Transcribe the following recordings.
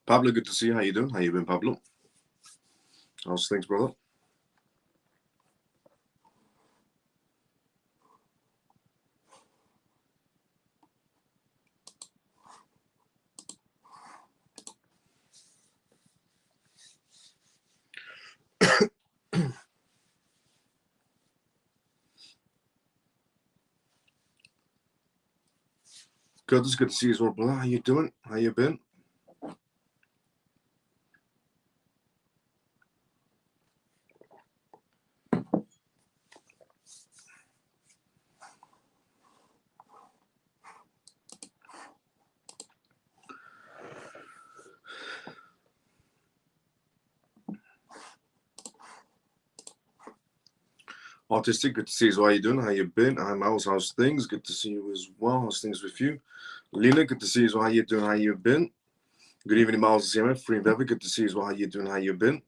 Pablo, good to see you. How you doing? How you been, Pablo? How's things, brother? Good. It's good to see you as well, brother. How you doing? How you been? Artistic, good to see you as well. How you doing? How you been? I'm Miles. How's things? Good to see you as well. How's things with you? Lena, good to see you as well. How you doing? How you been? Good evening, Miles. CMF. Free Beverly, good to see you as well. How you doing? How you been?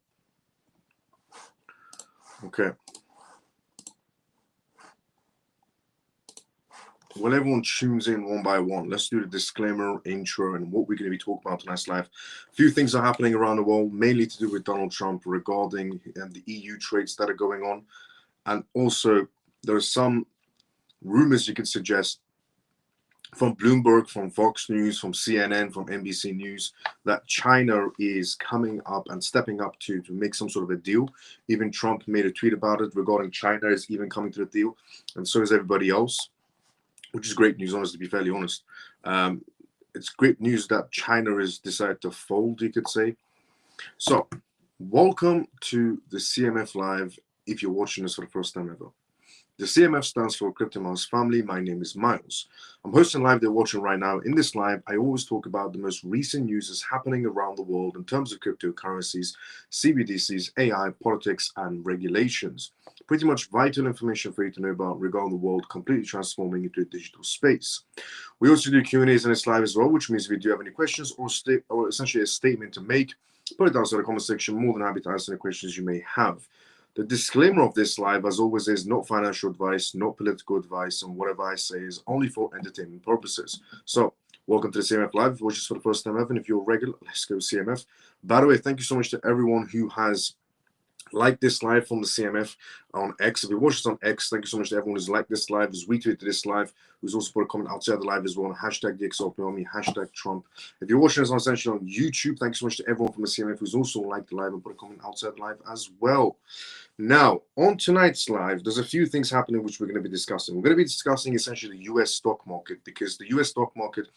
Okay. When everyone tunes in one by one, let's do the disclaimer, intro, and what we're going to be talking about tonight's live. A few things are happening around the world, mainly to do with Donald Trump regarding the EU trades that are going on. And also, there are some rumors you could suggest from Bloomberg, from Fox News, from CNN, from NBC News, that China is coming up and stepping up to make some sort of a deal. Even Trump made a tweet about it regarding China is even coming to the deal, and so is everybody else, which is great news, honestly, to be fairly honest. It's great news that China has decided to fold, you could say. So, welcome to the CMF Live. If you're watching this for the first time ever. The CMF stands for Crypto Miles Family. My name is Miles. I'm hosting live. They're watching right now. In this live, I always talk about the most recent news happening around the world in terms of cryptocurrencies, CBDCs, AI, politics, and regulations. Pretty much vital information for you to know about regarding the world completely transforming into a digital space. We also do Q&As in this live as well, which means if you do have any questions or essentially a statement to make, put it down in the comment section. More than happy to answer any questions you may have. The disclaimer of this live, as always, is not financial advice, not political advice, and whatever I say is only for entertainment purposes. So, welcome to the CMF Live, which is for the first time ever. And if you're regular, let's go CMF. By the way, thank you so much to everyone who has liked this live from the CMF on X. If you watch this on X, thank you so much to everyone who's liked this live, who's retweeted this live, who's also put a comment outside the live as well, hashtag DXRPArmy, hashtag Trump. If you're watching this on essentially on YouTube, thank you so much to everyone from the CMF who's also liked the live and put a comment outside the live as well. Now, on tonight's live, there's a few things happening which we're going to be discussing. We're going to be discussing essentially the US stock market, because the US stock market,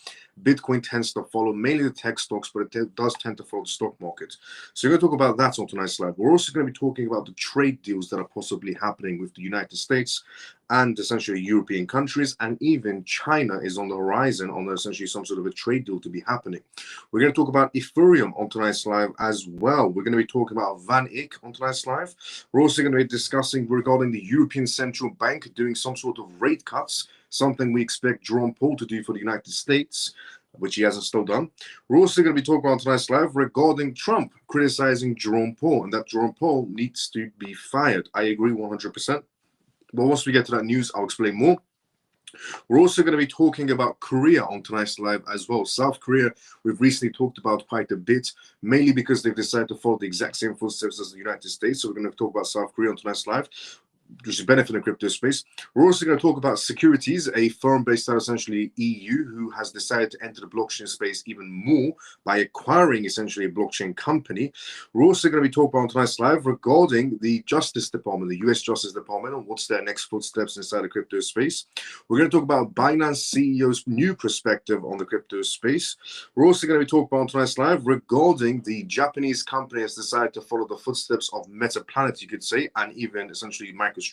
Bitcoin tends to follow mainly the tech stocks, but it does tend to follow the stock market. So we're going to talk about that on tonight's live. We're also going to be talking about the trade deals that are possibly happening with the United States and essentially European countries, and even China is on the horizon on essentially some sort of a trade deal to be happening. We're going to talk about Ethereum on tonight's live as well. We're going to be talking about Van Eck on tonight's live. We're also going to be discussing regarding the European Central Bank doing some sort of rate cuts, something we expect Jerome Powell to do for the United States, which he hasn't still done. We're also going to be talking about tonight's live regarding Trump criticizing Jerome Powell and that Jerome Powell needs to be fired. I agree 100%. But once we get to that news, I'll explain more. We're also going to be talking about Korea on tonight's live as well. South Korea, we've recently talked about quite a bit, mainly because they've decided to follow the exact same footsteps as the United States. So we're going to talk about South Korea on tonight's live, which is benefiting the crypto space. We're also going to talk about Securities, a firm based out of essentially EU who has decided to enter the blockchain space even more by acquiring essentially a blockchain company. We're also going to be talking about tonight's live regarding the Justice Department, the US Justice Department, and what's their next footsteps inside the crypto space. We're going to talk about Binance CEO's new perspective on the crypto space. We're also going to be talking about tonight's live regarding the Japanese company has decided to follow the footsteps of Meta Planet, you could say, and even essentially MicroStrategy.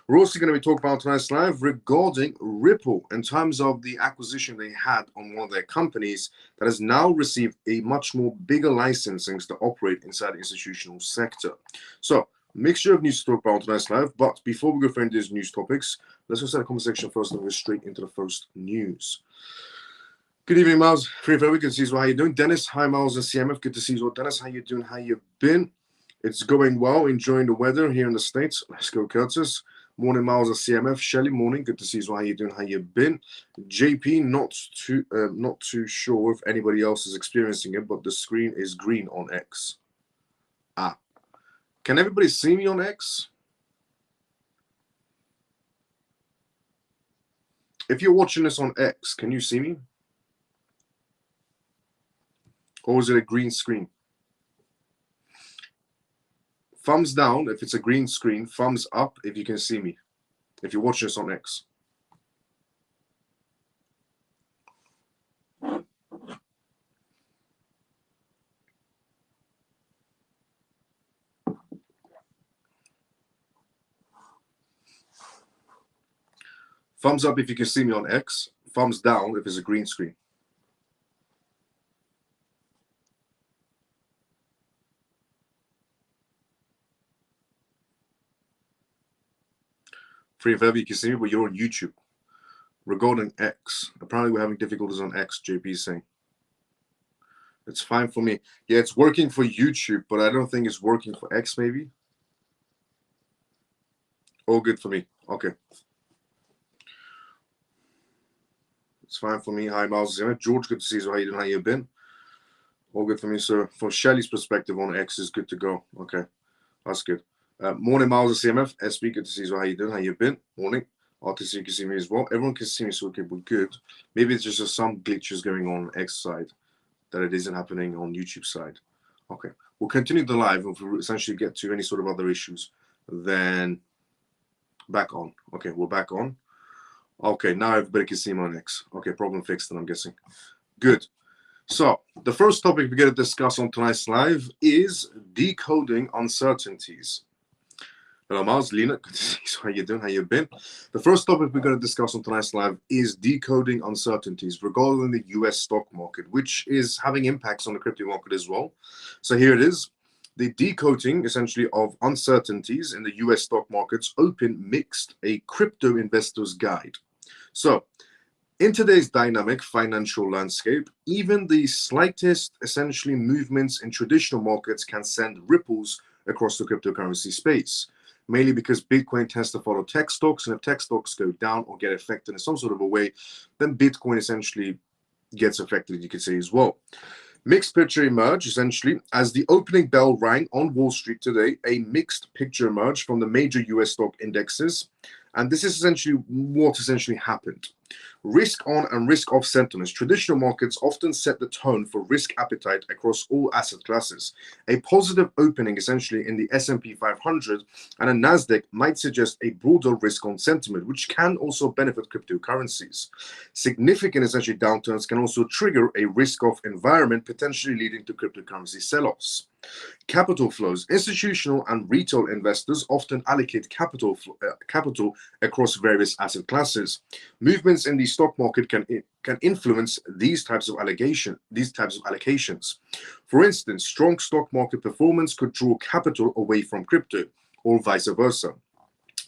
We're also going to be talking about tonight's live regarding Ripple in terms of the acquisition they had on one of their companies that has now received a much more bigger licensing to operate inside the institutional sector. So, mixture of news to talk about tonight's live, but before we go through these news topics, let's go start the conversation first and go straight into the first news. Good evening, Miles. Very good to see you. How you doing? Dennis, hi, Miles and CMF. Good to see you. Dennis, how you doing? How you been? It's going well. Enjoying the weather here in the States. Let's go, Curtis. Morning, Miles of CMF. Shelly, morning. Good to see you. How you doing? How you been? JP, not too sure if anybody else is experiencing it, but the screen is green on X. Can everybody see me on X? If you're watching this on X, can you see me? Or is it a green screen? Thumbs down if it's a green screen. Thumbs up if you can see me. If you're watching this on X. Thumbs up if you can see me on X. Thumbs down if it's a green screen. Free of ever you can see me, but you're on YouTube. Regarding X, apparently we're having difficulties on X, JP is saying. It's fine for me. Yeah, it's working for YouTube, but I don't think it's working for X, maybe. All good for me. Okay. It's fine for me. Hi, Miles. George, good to see you. How you doing? How you been? All good for me, sir. From Shelly's perspective on X is good to go. Okay, that's good. Morning, Miles of CMF. SB, good to see you. How you doing? How you been? Morning. Artist, you can see me as well. Everyone can see me, so okay, we're good. Maybe it's just some glitches going on X side that it isn't happening on YouTube side. Okay, we'll continue the live. If we essentially get to any sort of other issues, then back on. Okay, we're back on. Okay, now everybody can see me on X. Okay, problem fixed, then I'm guessing. Good. So the first topic we're going to discuss on tonight's live is decoding uncertainties. Hello, Miles, Lena, good to see you. How you doing? How you been? The first topic we're going to discuss on tonight's live is decoding uncertainties regarding the US stock market, which is having impacts on the crypto market as well. So here it is. The decoding, essentially, of uncertainties in the US stock markets open mixed, a crypto investor's guide. So in today's dynamic financial landscape, even the slightest, essentially, movements in traditional markets can send ripples across the cryptocurrency space. Mainly because Bitcoin tends to follow tech stocks, and if tech stocks go down or get affected in some sort of a way, then Bitcoin essentially gets affected, you could say, as well. Mixed picture emerged, essentially, as the opening bell rang on Wall Street today. A mixed picture emerged from the major US stock indexes, and this is essentially what essentially happened. Risk on and risk off sentiments. Traditional markets often set the tone for risk appetite across all asset classes. A positive opening essentially in the S&P 500 and a Nasdaq might suggest a broader risk on sentiment, which can also benefit cryptocurrencies. Significant essentially downturns can also trigger a risk off environment, potentially leading to cryptocurrency sell-offs. Capital flows. Institutional and retail investors often allocate capital across various asset classes. Movements in the stock market can influence these types of allocations. For instance, strong stock market performance could draw capital away from crypto, or vice versa.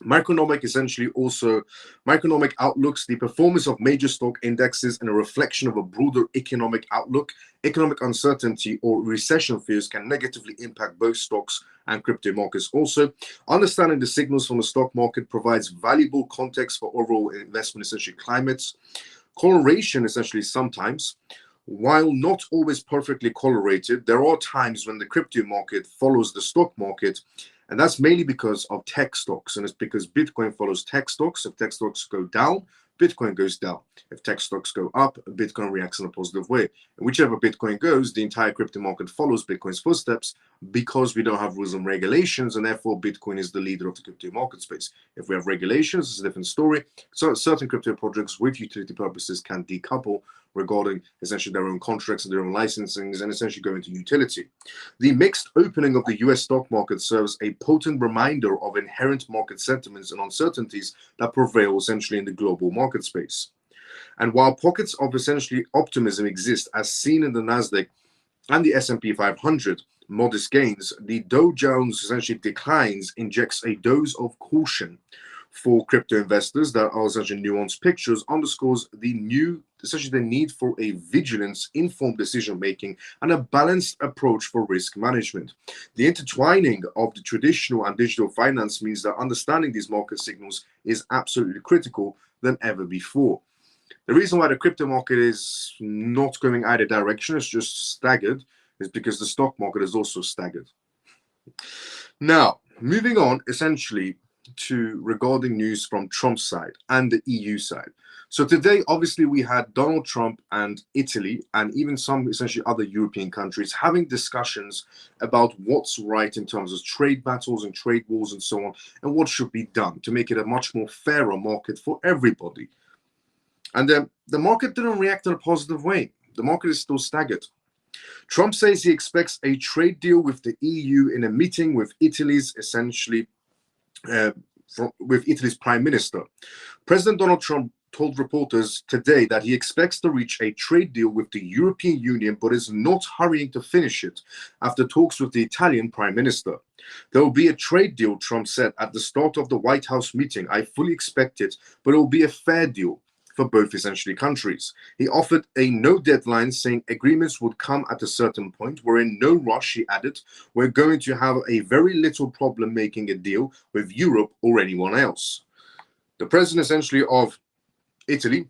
Microeconomic outlooks, the performance of major stock indexes and a reflection of a broader economic outlook. Economic uncertainty or recession fears can negatively impact both stocks and crypto markets. Also, understanding the signals from the stock market provides valuable context for overall investment, essentially climates. Correlation, essentially, sometimes, while not always perfectly correlated, there are times when the crypto market follows the stock market. And that's mainly because of tech stocks. And it's because Bitcoin follows tech stocks. If tech stocks go down, Bitcoin goes down. If tech stocks go up, Bitcoin reacts in a positive way. And whichever Bitcoin goes, the entire crypto market follows Bitcoin's footsteps because we don't have rules and regulations. And therefore, Bitcoin is the leader of the crypto market space. If we have regulations, it's a different story. So certain crypto projects with utility purposes can decouple regarding essentially their own contracts and their own licensings and essentially go into utility. The mixed opening of the US stock market serves a potent reminder of inherent market sentiments and uncertainties that prevail essentially in the global market space. And while pockets of essentially optimism exist, as seen in the Nasdaq and the S&P 500, modest gains, the Dow Jones essentially declines injects a dose of caution. for crypto investors that are such a nuanced pictures underscores essentially the need for a vigilance, informed decision making, and a balanced approach for risk management. The intertwining of the traditional and digital finance means that understanding these market signals is absolutely critical than ever before. The reason why the crypto market is not going either direction, it's just staggered, is because the stock market is also staggered. Now, moving on essentially to regarding news from Trump's side and the EU side. So today, obviously, we had Donald Trump and Italy and even some essentially other European countries having discussions about what's right in terms of trade battles and trade wars and so on, and what should be done to make it a much more fairer market for everybody. And the market didn't react in a positive way. The market is still staggered. Trump says he expects a trade deal with the EU in a meeting with Italy's with Italy's prime minister. President Donald Trump told reporters today that he expects to reach a trade deal with the European Union, but is not hurrying to finish it after talks with the Italian prime minister. There will be a trade deal, Trump said at the start of the White House meeting. I fully expect it, but it will be a fair deal for both essentially countries. He offered a no deadline, saying agreements would come at a certain point. We're in no rush, he added. We're going to have a very little problem making a deal with Europe or anyone else. The president essentially of Italy,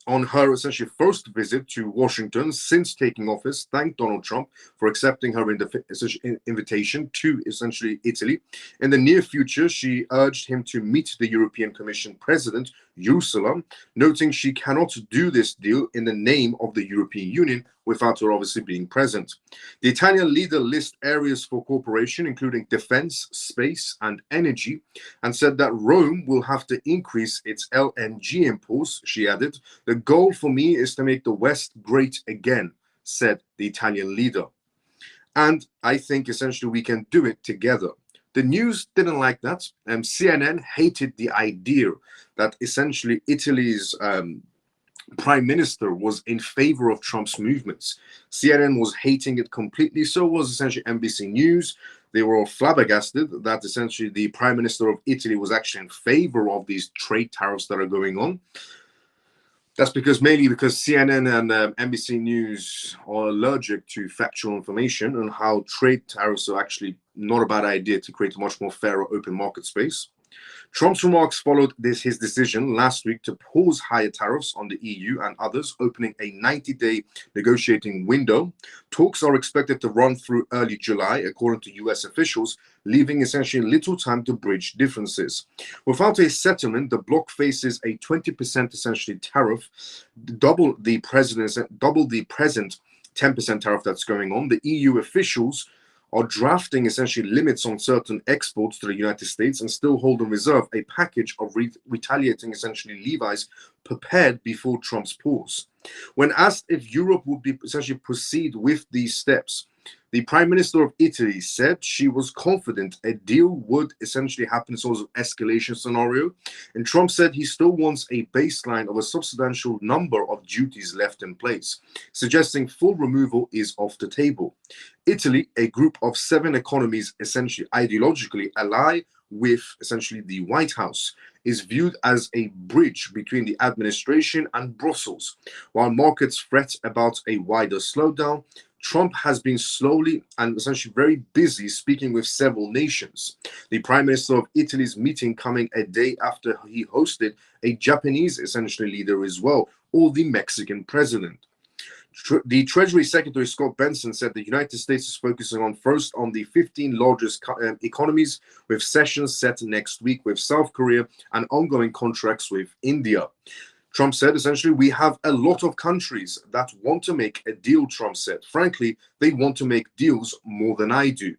on her essentially first visit to Washington since taking office, thanked Donald Trump for accepting her invitation to essentially Italy. In the near future, she urged him to meet the European Commission President, Ursula, noting she cannot do this deal in the name of the European Union without her obviously being present. The Italian leader lists areas for cooperation, including defense, space, and energy, and said that Rome will have to increase its LNG imports, she added. The goal for me is to make the West great again, said the Italian leader. And I think essentially we can do it together. The news didn't like that. CNN hated the idea that essentially Italy's prime minister was in favor of Trump's movements. CNN was hating it completely. So was essentially NBC News. They were all flabbergasted that essentially the prime minister of Italy was actually in favor of these trade tariffs that are going on. That's mainly because CNN and NBC News are allergic to factual information on how trade tariffs are actually not a bad idea to create a much more fairer open market space. Trump's remarks followed his decision last week to pause higher tariffs on the EU and others, opening a 90-day negotiating window. Talks are expected to run through early July, according to US officials, leaving essentially little time to bridge differences. Without a settlement, the bloc faces a 20% essentially tariff, double the present 10% tariff that's going on. The EU officials are drafting essentially limits on certain exports to the United States and still hold in reserve a package of retaliating essentially levies prepared before Trump's pause. When asked if Europe would be essentially proceed with these steps, the Prime Minister of Italy said she was confident a deal would essentially happen in sort of escalation scenario. And Trump said he still wants a baseline of a substantial number of duties left in place, suggesting full removal is off the table. Italy, a group of 7 economies essentially ideologically ally with essentially the White House, is viewed as a bridge between the administration and Brussels. While markets fret about a wider slowdown, Trump has been slowly and essentially very busy speaking with several nations. The Prime Minister of Italy's meeting coming a day after he hosted a Japanese essentially leader as well, or the Mexican president. The Treasury Secretary Scott Benson said the United States is focusing on first on the 15 largest economies, with sessions set next week with South Korea and ongoing contracts with India. Trump said, essentially, we have a lot of countries that want to make a deal, Trump said. Frankly, they want to make deals more than I do.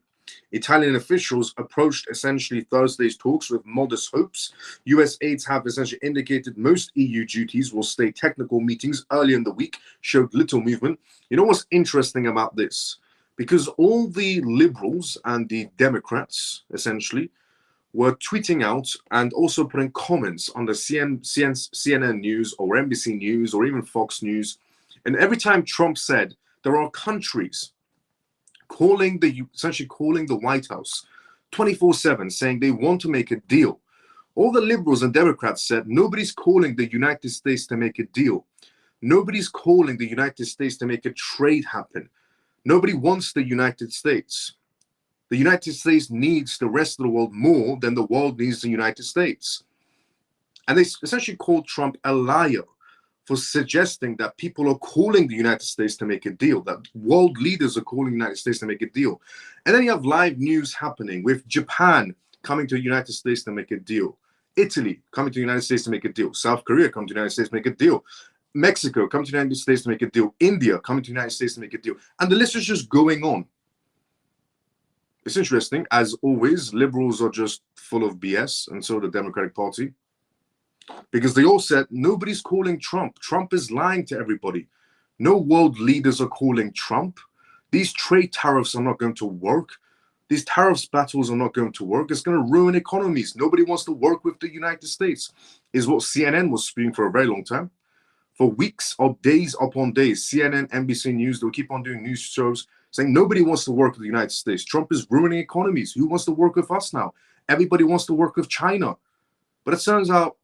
Italian officials approached essentially Thursday's talks with modest hopes. US aides have essentially indicated most EU duties will stay technical. Meetings early in the week showed little movement. You know what's interesting about this? Because all the liberals and the Democrats essentially were tweeting out and also putting comments on the CNN News or NBC News or even Fox News. And every time Trump said there are countries essentially calling the White House 24/7, saying they want to make a deal, All the liberals and Democrats said nobody's calling the United States to make a deal. Nobody's calling the United States to make a trade happen. Nobody wants the United States. The United States needs the rest of the world more than the world needs the United States. And they essentially called Trump a liar for suggesting that people are calling the United States to make a deal, that world leaders are calling the United States to make a deal. And then you have live news happening with Japan coming to the United States to make a deal, Italy coming to the United States to make a deal, South Korea coming to the United States to make a deal, Mexico coming to the United States to make a deal, India coming to the United States to make a deal. And the list is just going on. It's interesting. As always, liberals are just full of BS, and so the Democratic Party. Because they all said, nobody's calling Trump. Trump is lying to everybody. No world leaders are calling Trump. These trade tariffs are not going to work. These tariffs battles are not going to work. It's going to ruin economies. Nobody wants to work with the United States, is what CNN was spewing for a very long time. For weeks or days upon days, CNN, NBC News, they'll keep on doing news shows saying nobody wants to work with the United States. Trump is ruining economies. Who wants to work with us now? Everybody wants to work with China. But it turns out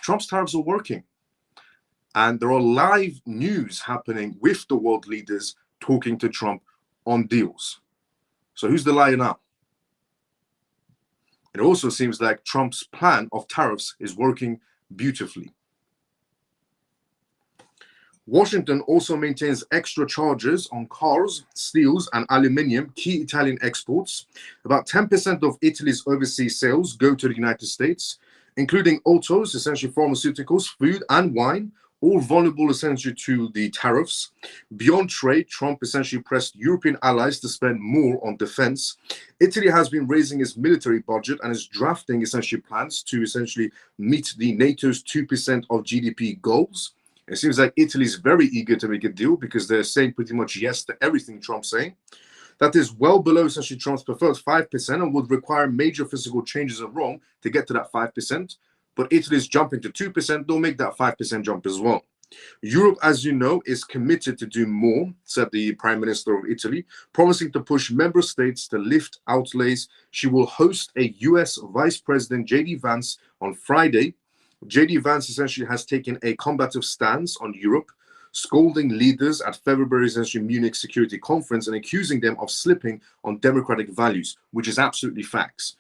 Trump's tariffs are working. And there are live news happening with the world leaders talking to Trump on deals. So who's the liar now? It also seems like Trump's plan of tariffs is working beautifully. Washington also maintains extra charges on cars, steels, and aluminium, key Italian exports. About 10% of Italy's overseas sales go to the United States, including autos, essentially pharmaceuticals, food, and wine, all vulnerable essentially to the tariffs. Beyond trade, Trump essentially pressed European allies to spend more on defense. Italy has been raising its military budget and is drafting essentially plans to essentially meet the NATO's 2% of GDP goals. It seems like Italy is very eager to make a deal because they're saying pretty much yes to everything Trump's saying. That is well below essentially Trump's preferred 5% and would require major physical changes in Rome to get to that 5%. But Italy's jumping to 2%, they'll make that 5% jump as well. Europe, as you know, is committed to do more, said the Prime Minister of Italy, promising to push member states to lift outlays. She will host a US Vice President J.D. Vance on Friday. J.D. Vance essentially has taken a combative stance on Europe, scolding leaders at February's Munich Security Conference and accusing them of slipping on democratic values, which is absolutely facts.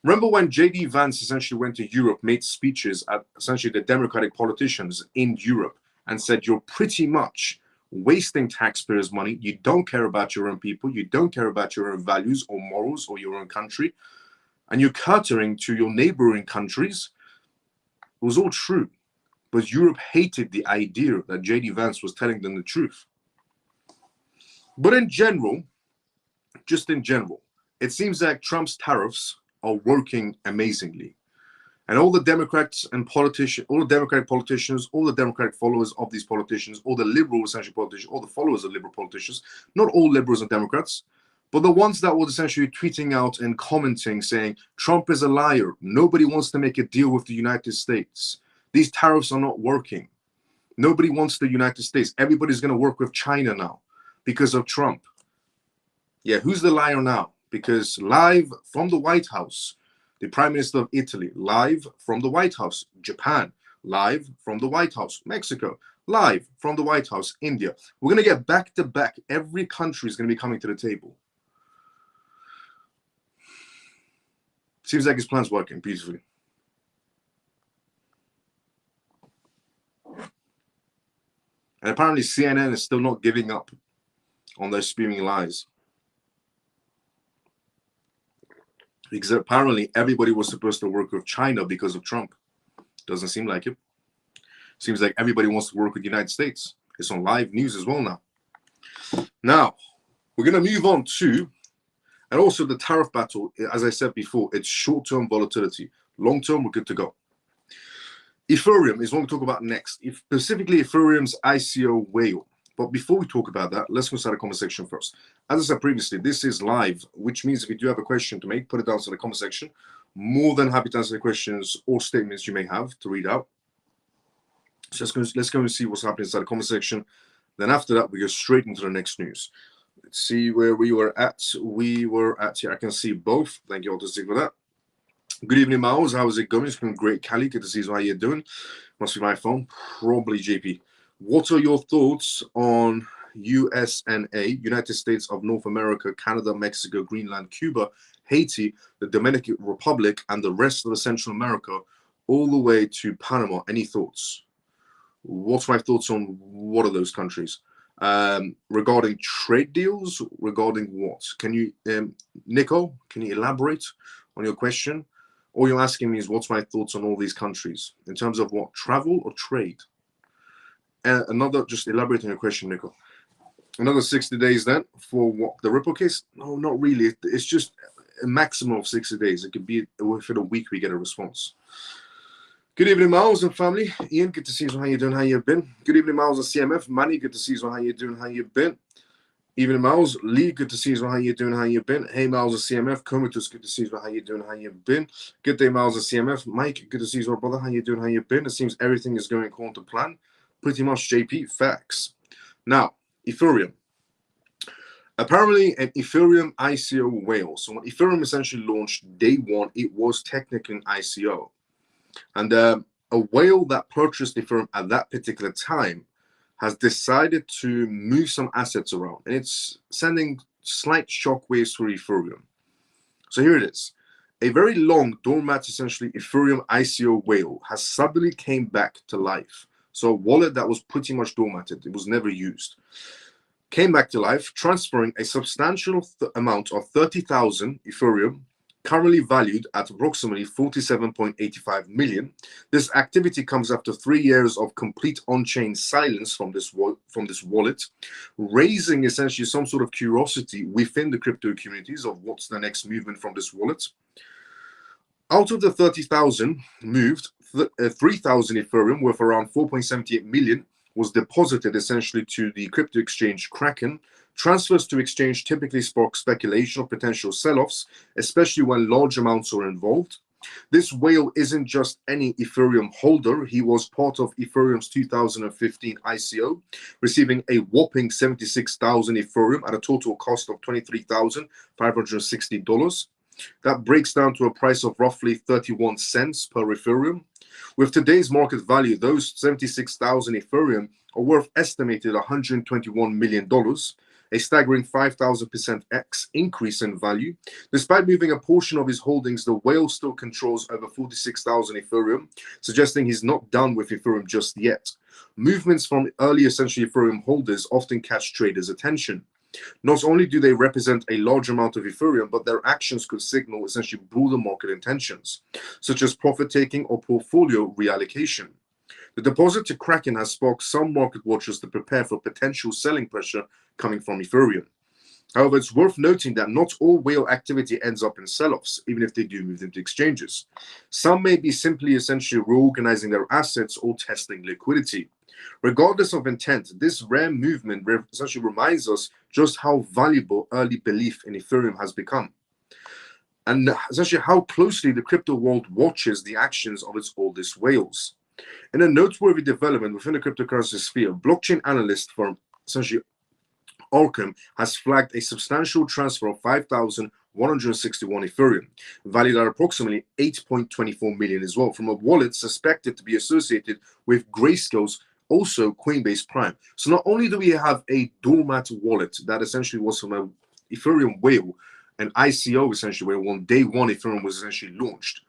Remember when J.D. Vance essentially went to Europe, made speeches at essentially the democratic politicians in Europe and said, you're pretty much wasting taxpayers' money. You don't care about your own people. You don't care about your own values or morals or your own country. And you're catering to your neighboring countries. It was all true. But Europe hated the idea that J.D. Vance was telling them the truth. But in general, just in general, it seems like Trump's tariffs are working amazingly. And all the Democrats and politicians, all the Democratic politicians, all the Democratic followers of these politicians, all the liberal essentially politicians, all the followers of liberal politicians, not all liberals and Democrats, but the ones that were essentially tweeting out and commenting saying, Trump is a liar. Nobody wants to make a deal with the United States. These tariffs are not working. Nobody wants the United States. Everybody's going to work with China now because of Trump. Yeah, who's the liar now? Because live from the White House, the Prime Minister of Italy, live from the White House, Japan, live from the White House, Mexico, live from the White House, India. We're going to get back to back. Every country is going to be coming to the table. Seems like his plan's working beautifully. And apparently CNN is still not giving up on their spewing lies. Because apparently everybody was supposed to work with China because of Trump. Doesn't seem like it. Seems like everybody wants to work with the United States. It's on live news as well now. Now, we're going to move on to, and also the tariff battle, as I said before, it's short-term volatility. Long-term, we're good to go. Ethereum is what we'll talk about next, specifically Ethereum's ICO whale. But before we talk about that, let's go start the comment section first. As I said previously, this is live, which means if you do have a question to make, put it down in the comment section. More than happy to answer the questions or statements you may have to read out. So let's go and see what's happening inside the comment section. Then after that, we go straight into the next news. Let's see where we were at. We were at here. I can see both. Thank you all to stick with that. Good evening, Miles. How's it going? It's been great, Cali. Good to see you. How you doing? Must be my phone. Probably JP. What are your thoughts on USNA, United States of North America, Canada, Mexico, Greenland, Cuba, Haiti, the Dominican Republic, and the rest of the Central America, all the way to Panama? Any thoughts? What's my thoughts on what are those countries? Regarding trade deals, regarding what? Can you, Nico, can you elaborate on your question? All you're asking me is what's my thoughts on all these countries in terms of what, travel or trade? Just elaborating your question, Nico. Another 60 days then for what, the Ripple case? No, not really. It's just a maximum of 60 days. It could be within a week we get a response. Good evening, Miles and family. Ian, good to see you. How you doing? How you been? Good evening, Miles and CMF. Manny, good to see you. How you doing? How you been? Evening, Miles. Lee, good to see you. How you doing? How you been? Hey, Miles and CMF. Comatose, good to see you. How you doing? How you been? Good day, Miles and CMF. Mike, good to see you, brother. How you doing? How you been? It seems everything is going according to plan. Pretty much, JP. Facts. Now, Ethereum. Apparently, an Ethereum ICO whale. So when Ethereum essentially launched day one, it was technically an ICO. And a whale that purchased Ethereum at that particular time has decided to move some assets around, and it's sending slight shockwaves for Ethereum. So here it is. A very long dormant, essentially Ethereum ICO whale has suddenly came back to life. So a wallet that was pretty much dormanted, it was never used, came back to life, transferring a substantial amount of 30,000 Ethereum, currently valued at approximately 47.85 million. This activity comes after 3 years of complete on-chain silence from this wallet, raising essentially some sort of curiosity within the crypto communities of what's the next movement from this wallet. Out of the 30,000 moved, 3,000 Ethereum worth around 4.78 million was deposited essentially to the crypto exchange Kraken. Transfers to exchange typically spark speculation of potential sell-offs, especially when large amounts are involved. This whale isn't just any Ethereum holder. He was part of Ethereum's 2015 ICO, receiving a whopping 76,000 Ethereum at a total cost of $23,560. That breaks down to a price of roughly 31 cents per Ethereum. With today's market value, those 76,000 Ethereum are worth estimated $121 million. A staggering 5,000% X increase in value. Despite moving a portion of his holdings, the whale still controls over 46,000 Ethereum, suggesting he's not done with Ethereum just yet. Movements from early essentially Ethereum holders often catch traders' attention. Not only do they represent a large amount of Ethereum, but their actions could signal essentially broader market intentions, such as profit-taking or portfolio reallocation. The deposit to Kraken has sparked some market watchers to prepare for potential selling pressure coming from Ethereum. However, it's worth noting that not all whale activity ends up in sell-offs, even if they do move into exchanges. Some may be simply essentially reorganizing their assets or testing liquidity. Regardless of intent, this rare movement essentially reminds us just how valuable early belief in Ethereum has become, and essentially how closely the crypto world watches the actions of its oldest whales. In a noteworthy development within the cryptocurrency sphere, blockchain analyst firm essentially Arkham has flagged a substantial transfer of 5,161 Ethereum, valued at approximately 8.24 million as well, from a wallet suspected to be associated with Grayscale's also Coinbase Prime. So not only do we have a dormant wallet that essentially was from a Ethereum whale, an ICO essentially, where on day one Ethereum was essentially launched,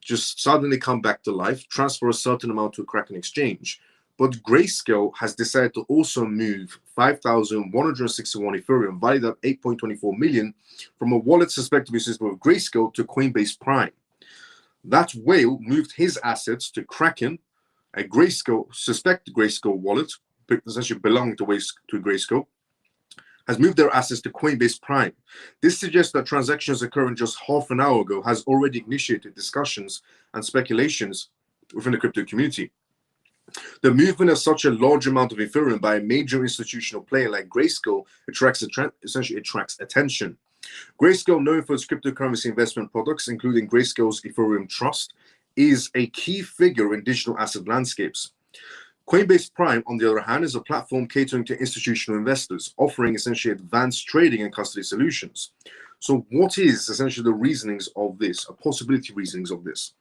just suddenly come back to life, transfer a certain amount to a Kraken exchange. But Grayscale has decided to also move 5,161 Ethereum, valued at 8.24 million, from a wallet suspected to be associated with Grayscale to Coinbase Prime. That whale moved his assets to Kraken, a suspected Grayscale wallet, essentially belonging to Grayscale, has moved their assets to Coinbase Prime. This suggests that transactions occurring just half an hour ago has already initiated discussions and speculations within the crypto community. The movement of such a large amount of Ethereum by a major institutional player like Grayscale essentially attracts attention. Grayscale, known for its cryptocurrency investment products, including Grayscale's Ethereum Trust, is a key figure in digital asset landscapes. Coinbase Prime, on the other hand, is a platform catering to institutional investors, offering essentially advanced trading and custody solutions. So what is essentially the reasonings of this, a possibility reasonings of this?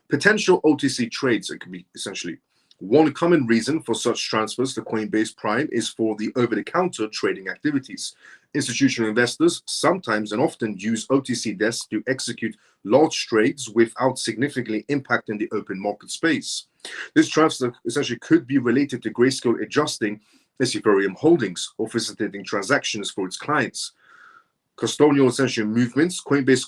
Potential OTC trades, it could be essentially one common reason for such transfers to Coinbase Prime is for the over-the-counter trading activities. Institutional investors sometimes and often use OTC desks to execute large trades without significantly impacting the open market space. This transfer essentially could be related to Grayscale adjusting its Ethereum holdings or facilitating transactions for its clients. Custodial essentially movements, Coinbase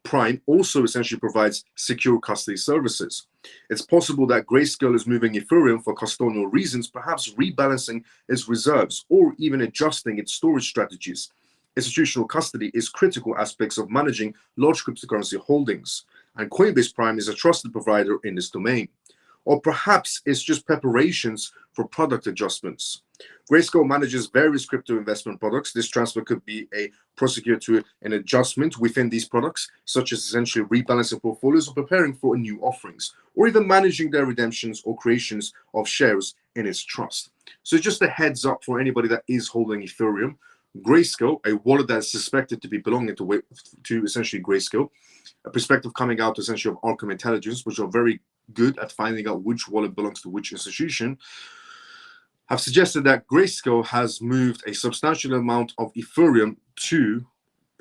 Prime also essentially provides secure custody services. It's possible that Grayscale is moving Ethereum for custodial reasons, perhaps rebalancing its reserves or even adjusting its storage strategies. Institutional custody is critical aspects of managing large cryptocurrency holdings, and Coinbase Prime is a trusted provider in this domain. Or perhaps it's just preparations for product adjustments. Grayscale manages various crypto investment products. This transfer could be a prosecutor to an adjustment within these products, such as essentially rebalancing portfolios or preparing for new offerings, or even managing their redemptions or creations of shares in its trust. So just a heads up for anybody that is holding Ethereum. Grayscale, a wallet that is suspected to be belonging to essentially Grayscale, a perspective coming out essentially of Arkham Intelligence, which are very good at finding out which wallet belongs to which institution, have suggested that Grayscale has moved a substantial amount of Ethereum to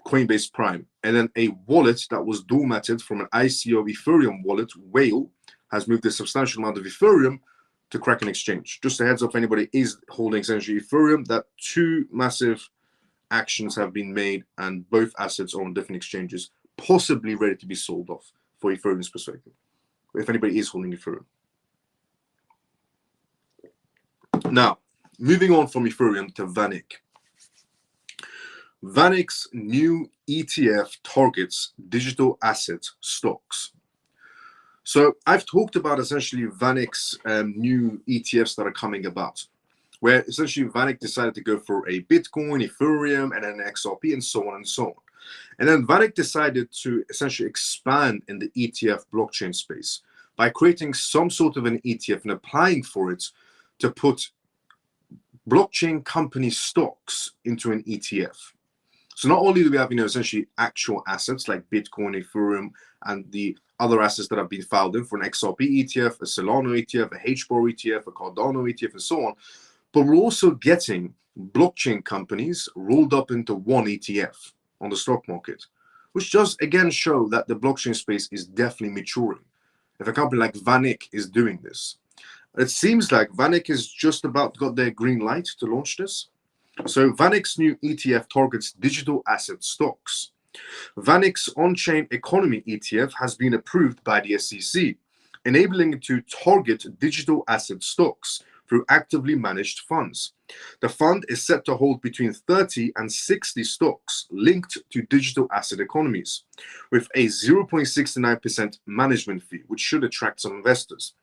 Coinbase Prime, and then a wallet that was dormanted from an ICO Ethereum wallet, Whale, has moved a substantial amount of Ethereum to Kraken Exchange. Just a heads up, if anybody is holding essentially Ethereum, that two massive actions have been made, and both assets are on different exchanges, possibly ready to be sold off for Ethereum's perspective, if anybody is holding Ethereum. Now, moving on from Ethereum to VanEck. VanEck's new ETF targets digital asset stocks. So I've talked about essentially VanEck's new ETFs that are coming about, where essentially VanEck decided to go for a Bitcoin, Ethereum, and an XRP, and so on and so on. And then VanEck decided to essentially expand in the ETF blockchain space by creating some sort of an ETF and applying for it to put blockchain company stocks into an ETF. So not only do we have, essentially actual assets like Bitcoin, Ethereum, and the other assets that have been filed in for an XRP ETF, a Solana ETF, a HBAR ETF, a Cardano ETF, and so on, but we're also getting blockchain companies rolled up into one ETF on the stock market, which does again show that the blockchain space is definitely maturing. If a company like VanEck is doing this, it seems like VanEck has just about got their green light to launch this. So VanEck's new ETF targets digital asset stocks. VanEck's on-chain economy ETF has been approved by the SEC, enabling it to target digital asset stocks through actively managed funds. The fund is set to hold between 30 and 60 stocks linked to digital asset economies, with a 0.69% management fee, which should attract some investors.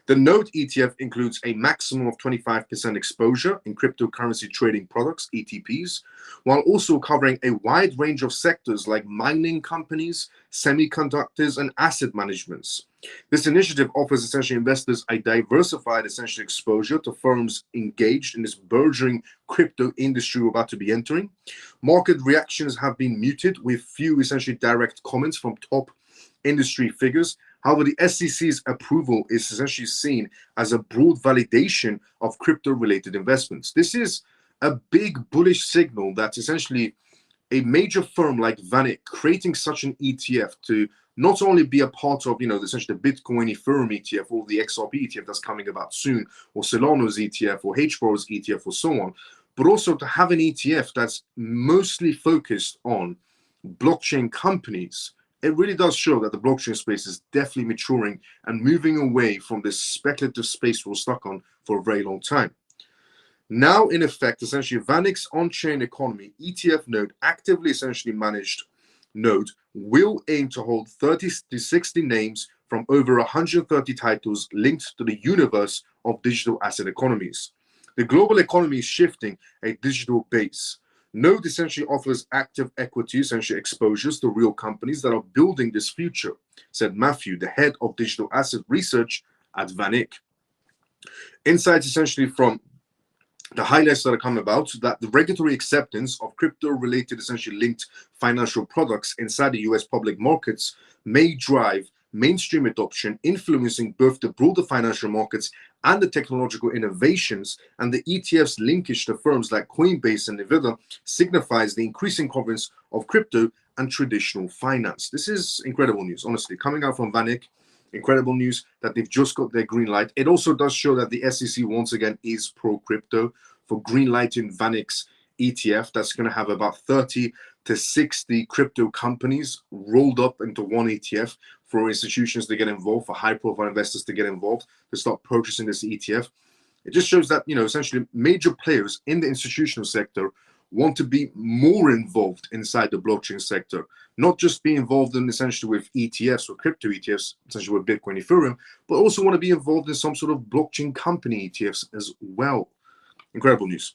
The Node ETF includes a maximum of 25% exposure in cryptocurrency trading products, ETPs, while also covering a wide range of sectors like mining companies, semiconductors, and asset managements. This initiative offers essentially investors a diversified essential exposure to firms engaged in this burgeoning crypto industry we're about to be entering. Market reactions have been muted, with few essentially direct comments from top industry figures. However, the SEC's approval is essentially seen as a broad validation of crypto-related investments. This is a big bullish signal that essentially a major firm like VanEck creating such an ETF to not only be a part of, essentially the Bitcoin Ethereum ETF or the XRP ETF that's coming about soon, or Solana's ETF or HBAR's ETF or so on, but also to have an ETF that's mostly focused on blockchain companies. It really does show that the blockchain space is definitely maturing and moving away from this speculative space we're stuck on for a very long time. Now, in effect, essentially, VanEck's on-chain economy ETF node, actively essentially managed node, will aim to hold 30 to 60 names from over 130 titles linked to the universe of digital asset economies. The global economy is shifting a digital base. Node essentially offers active equity, essentially exposures to real companies that are building this future, said Matthew, the head of digital asset research at VanEck. Insights essentially from the highlights that are coming about, that the regulatory acceptance of crypto-related, essentially linked financial products inside the US public markets may drive mainstream adoption, influencing both the broader financial markets and the technological innovations. And the ETF's linkage to firms like Coinbase and Nvidia signifies the increasing confidence of crypto and traditional finance. This is incredible news, honestly, coming out from VanEck. Incredible news that they've just got their green light. It also does show that the SEC once again is pro crypto for green lighting VanEck's ETF. That's going to have about 30 to 60 crypto companies rolled up into one ETF for institutions to get involved, for high profile investors to get involved, to start purchasing this ETF. It just shows that, essentially major players in the institutional sector want to be more involved inside the blockchain sector, not just be involved in essentially with ETFs or crypto ETFs, essentially with Bitcoin, Ethereum, but also want to be involved in some sort of blockchain company ETFs as well. Incredible news.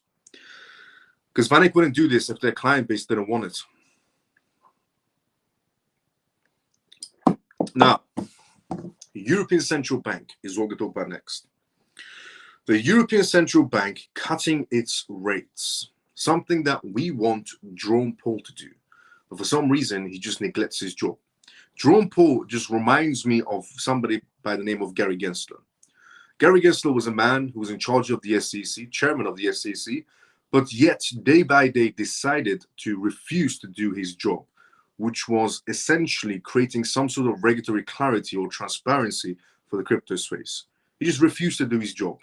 Because VanEck wouldn't do this if their client base didn't want it. Now, European Central Bank is what we're going to talk about next. The European Central Bank cutting its rates. Something that we want Jerome Powell to do. But for some reason, he just neglects his job. Jerome Powell just reminds me of somebody by the name of Gary Gensler. Gary Gensler was a man who was in charge of the SEC, chairman of the SEC, but yet day by day decided to refuse to do his job, which was essentially creating some sort of regulatory clarity or transparency for the crypto space. He just refused to do his job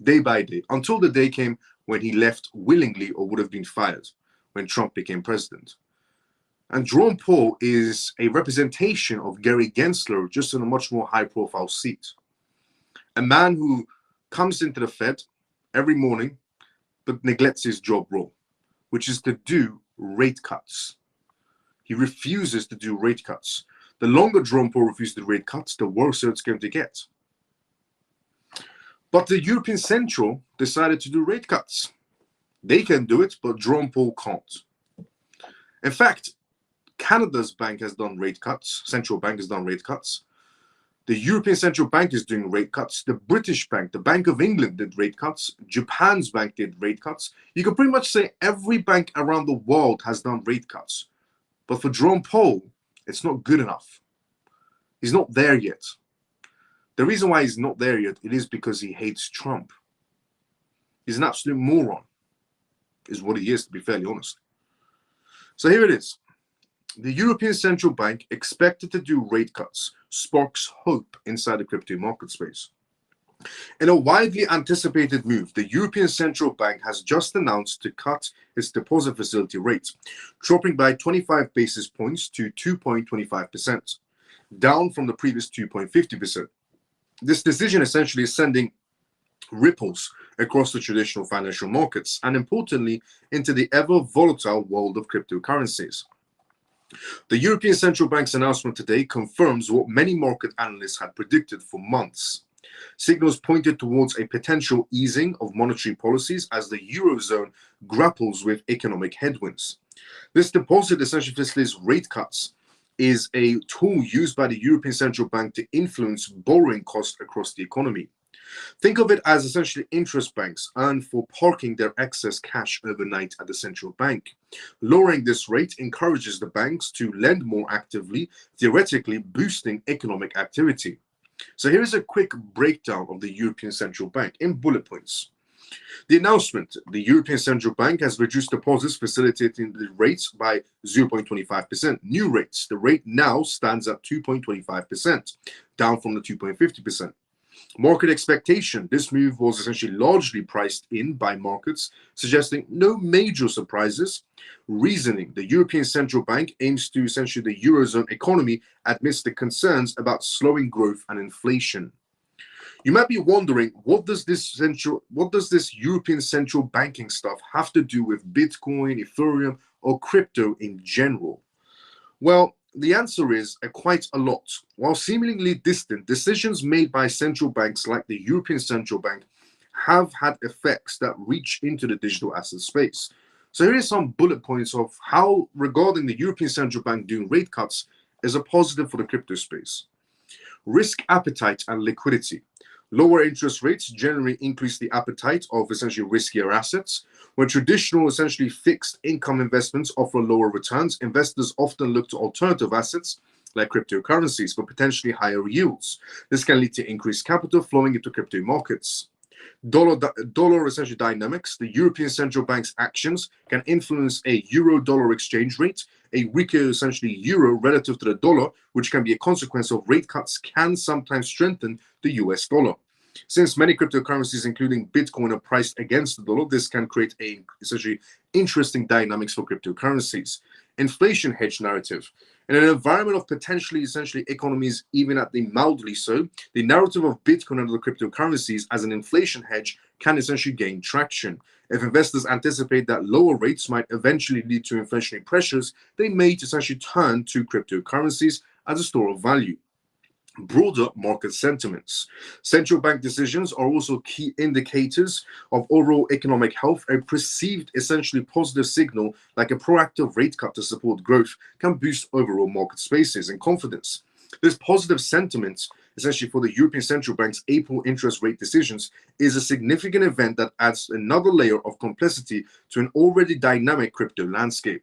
day by day until the day came when he left willingly or would have been fired when Trump became president. And Jerome Powell is a representation of Gary Gensler, just in a much more high-profile seat. A man who comes into the Fed every morning but neglects his job role, which is to do rate cuts. He refuses to do rate cuts. The longer Jerome Powell refuses to do rate cuts, the worse it's going to get. But the European Central decided to do rate cuts. They can do it, but Jerome Powell can't. In fact, Canada's bank has done rate cuts. Central Bank has done rate cuts. The European Central Bank is doing rate cuts. The British Bank, the Bank of England did rate cuts. Japan's bank did rate cuts. You can pretty much say every bank around the world has done rate cuts. But for Jerome Powell, it's not good enough. He's not there yet. The reason why he's not there yet, it is because he hates Trump. He's an absolute moron, is what he is, to be fairly honest. So here it is. The European Central Bank, expected to do rate cuts, sparks hope inside the crypto market space. In a widely anticipated move, the European Central Bank has just announced to cut its deposit facility rate, dropping by 25 basis points to 2.25%, down from the previous 2.50%. This decision essentially is sending ripples across the traditional financial markets and, importantly, into the ever volatile world of cryptocurrencies. The European Central Bank's announcement today confirms what many market analysts had predicted for months. Signals pointed towards a potential easing of monetary policies as the Eurozone grapples with economic headwinds. This deposit essentially facilitates rate cuts, is a tool used by the European Central Bank to influence borrowing costs across the economy. Think of it as essentially interest banks earn for parking their excess cash overnight at the central bank. Lowering this rate encourages the banks to lend more actively, theoretically boosting economic activity. So here is a quick breakdown of the European Central Bank in bullet points. The announcement: the European Central Bank has reduced deposits facilitating the rates by 0.25%. New rates: the rate now stands at 2.25%, down from the 2.50%. Market expectation: this move was essentially largely priced in by markets, suggesting no major surprises. Reasoning: the European Central Bank aims to essentially the Eurozone economy amidst the concerns about slowing growth and inflation. You might be wondering, what does this European Central Banking stuff have to do with Bitcoin, Ethereum, or crypto in general? Well, the answer is quite a lot. While seemingly distant, decisions made by central banks like the European Central Bank have had effects that reach into the digital asset space. So here are some bullet points of how, regarding the European Central Bank doing rate cuts, is a positive for the crypto space. Risk appetite and liquidity. Lower interest rates generally increase the appetite of essentially riskier assets. When traditional, essentially fixed income investments offer lower returns, investors often look to alternative assets like cryptocurrencies for potentially higher yields. This can lead to increased capital flowing into crypto markets. Dollar essentially dynamics. The European Central Bank's actions can influence a euro-dollar exchange rate. A weaker essentially euro relative to the dollar, which can be a consequence of rate cuts, can sometimes strengthen the US dollar. Since many cryptocurrencies, including Bitcoin, are priced against the dollar, this can create a essentially interesting dynamics for cryptocurrencies. Inflation hedge narrative. In an environment of potentially essentially economies, even at the mildly so, the narrative of Bitcoin and other cryptocurrencies as an inflation hedge can essentially gain traction. If investors anticipate that lower rates might eventually lead to inflationary pressures, they may essentially turn to cryptocurrencies as a store of value. Broader market sentiments. Central bank decisions are also key indicators of overall economic health. A perceived essentially positive signal like a proactive rate cut to support growth can boost overall market spaces and confidence. This positive sentiment, essentially for the European Central Bank's April interest rate decisions, is a significant event that adds another layer of complexity to an already dynamic crypto landscape.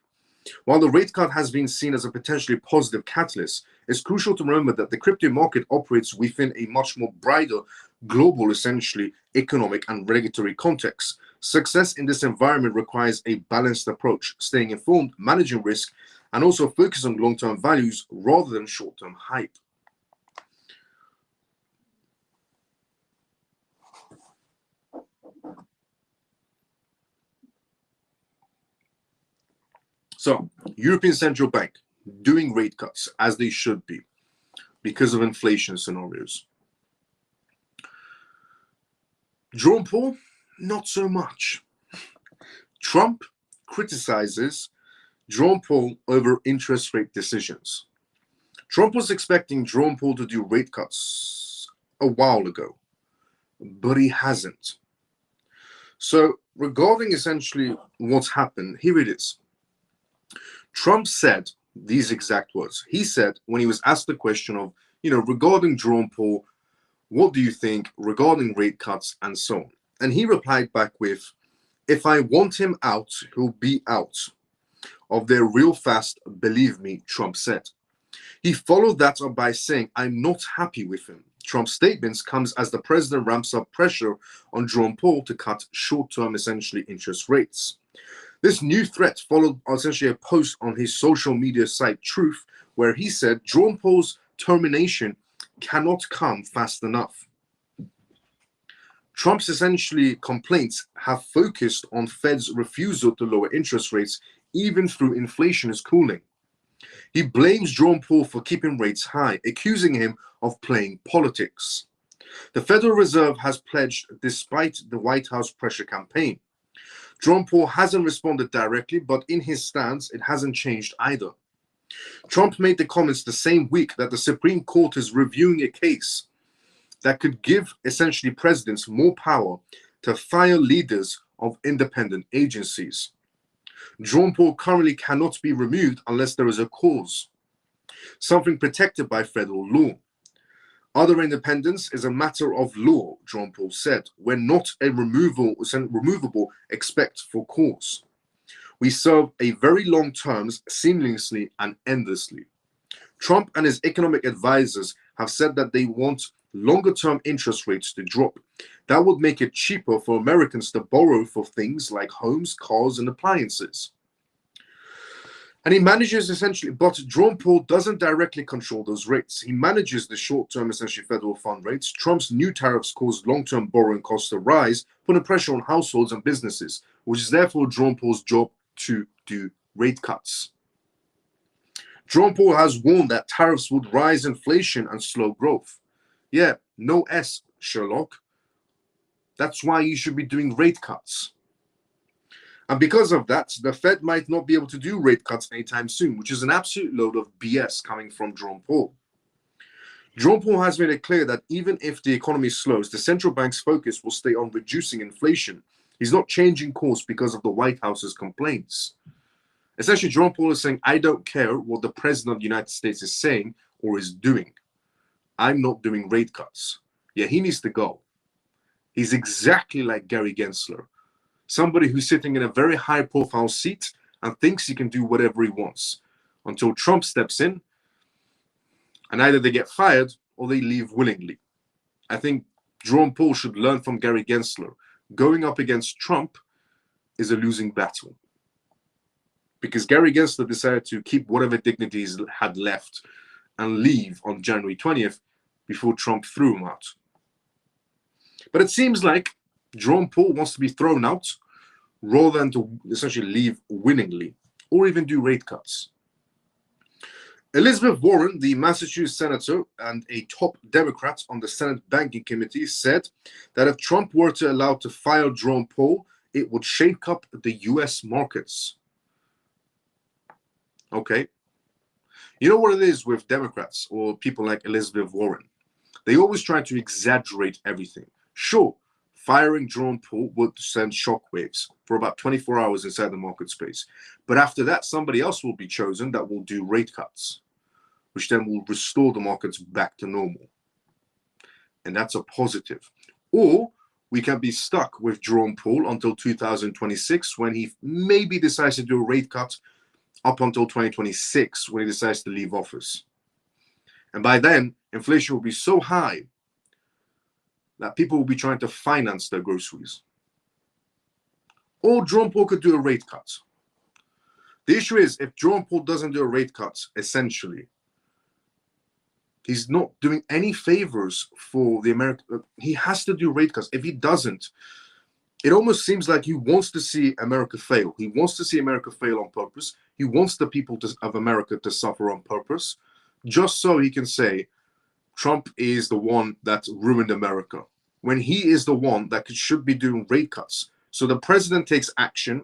While the rate cut has been seen as a potentially positive catalyst, it's crucial to remember that the crypto market operates within a much more broader, global, essentially economic and regulatory context. Success in this environment requires a balanced approach, staying informed, managing risk, and also focus on long-term values rather than short-term hype. So, European Central Bank doing rate cuts as they should be because of inflation scenarios. Jerome Powell, not so much. Trump criticizes Jerome Powell over interest rate decisions. Trump was expecting Jerome Powell to do rate cuts a while ago, but he hasn't. So, regarding essentially what's happened, here it is. Trump said these exact words. He said, when he was asked the question of, regarding Jerome Powell, what do you think regarding rate cuts and so on? And he replied back with, if I want him out, he'll be out of there real fast, believe me, Trump said. He followed that up by saying, I'm not happy with him. Trump's statements comes as the president ramps up pressure on Jerome Powell to cut short-term, essentially, interest rates. This new threat followed essentially a post on his social media site Truth, where he said Jerome Powell's termination cannot come fast enough. Trump's essentially complaints have focused on Fed's refusal to lower interest rates even through inflation is cooling. He blames Jerome Powell for keeping rates high, accusing him of playing politics. The Federal Reserve has pledged despite the White House pressure campaign. Jerome Powell hasn't responded directly, but in his stance, it hasn't changed either. Trump made the comments the same week that the Supreme Court is reviewing a case that could give essentially presidents more power to fire leaders of independent agencies. Jerome Powell currently cannot be removed unless there is a cause, something protected by federal law. Other independence is a matter of law, Jerome Powell said. We're not a removable except for cause. We serve a very long terms seamlessly and endlessly. Trump and his economic advisors have said that they want longer-term interest rates to drop. That would make it cheaper for Americans to borrow for things like homes, cars, and appliances. And he manages essentially, but Jerome Powell doesn't directly control those rates. He manages the short-term, essentially federal fund rates. Trump's new tariffs caused long-term borrowing costs to rise, putting pressure on households and businesses, which is therefore Jerome Powell's job to do rate cuts. Jerome Powell has warned that tariffs would rise inflation and slow growth. Yeah, no S, Sherlock. That's why you should be doing rate cuts. And because of that, the Fed might not be able to do rate cuts anytime soon, which is an absolute load of BS coming from Jerome Powell. Jerome Powell has made it clear that even if the economy slows, the central bank's focus will stay on reducing inflation. He's not changing course because of the White House's complaints. Essentially, Jerome Powell is saying, I don't care what the president of the United States is saying or is doing. I'm not doing rate cuts. Yeah, he needs to go. He's exactly like Gary Gensler, somebody who's sitting in a very high-profile seat and thinks he can do whatever he wants until Trump steps in, and either they get fired or they leave willingly. I think Jerome Powell should learn from Gary Gensler. Going up against Trump is a losing battle, because Gary Gensler decided to keep whatever dignities he had left and leave on January 20th before Trump threw him out. But it seems like Jerome Powell wants to be thrown out rather than to essentially leave winningly or even do rate cuts. Elizabeth Warren, the Massachusetts senator and a top Democrat on the Senate Banking Committee, said that if Trump were to allow to fire Jerome Powell, it would shake up the US markets. Okay. You know what it is with Democrats or people like Elizabeth Warren? They always try to exaggerate everything. Sure, firing Jerome Powell would send shockwaves for about 24 hours inside the market space. But after that, somebody else will be chosen that will do rate cuts, which then will restore the markets back to normal. And that's a positive. Or we can be stuck with Jerome Powell until 2026, when he maybe decides to do a rate cut, up until 2026, when he decides to leave office. And by then, inflation will be so high that people will be trying to finance their groceries. Or Jerome Powell could do a rate cut. The issue is, if Jerome Powell doesn't do a rate cut, essentially, he's not doing any favors for the American. He has to do rate cuts. If he doesn't, it almost seems like he wants to see America fail. He wants to see America fail on purpose. He wants the people of America to suffer on purpose, just so he can say Trump is the one that ruined America, when he is the one that should be doing rate cuts. So the president takes action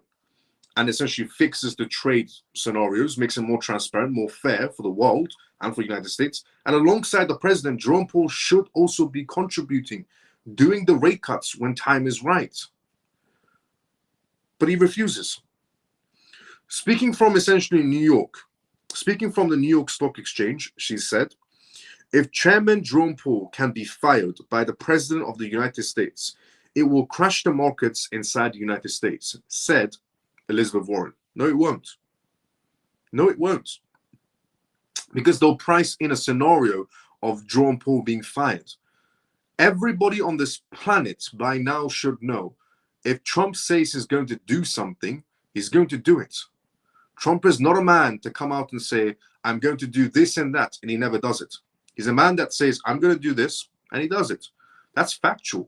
and essentially fixes the trade scenarios, makes it more transparent, more fair for the world and for the United States. And alongside the president, Jerome Powell should also be contributing, doing the rate cuts when time is right. But he refuses. Speaking from essentially New York, speaking from the New York Stock Exchange, she said, if Chairman Jerome Powell can be fired by the President of the United States, it will crash the markets inside the United States, said Elizabeth Warren. No, it won't. No, it won't. Because they'll price in a scenario of Jerome Powell being fired. Everybody on this planet by now should know, if Trump says he's going to do something, he's going to do it. Trump is not a man to come out and say, I'm going to do this and that, and he never does it. He's a man that says, I'm going to do this, and he does it. That's factual.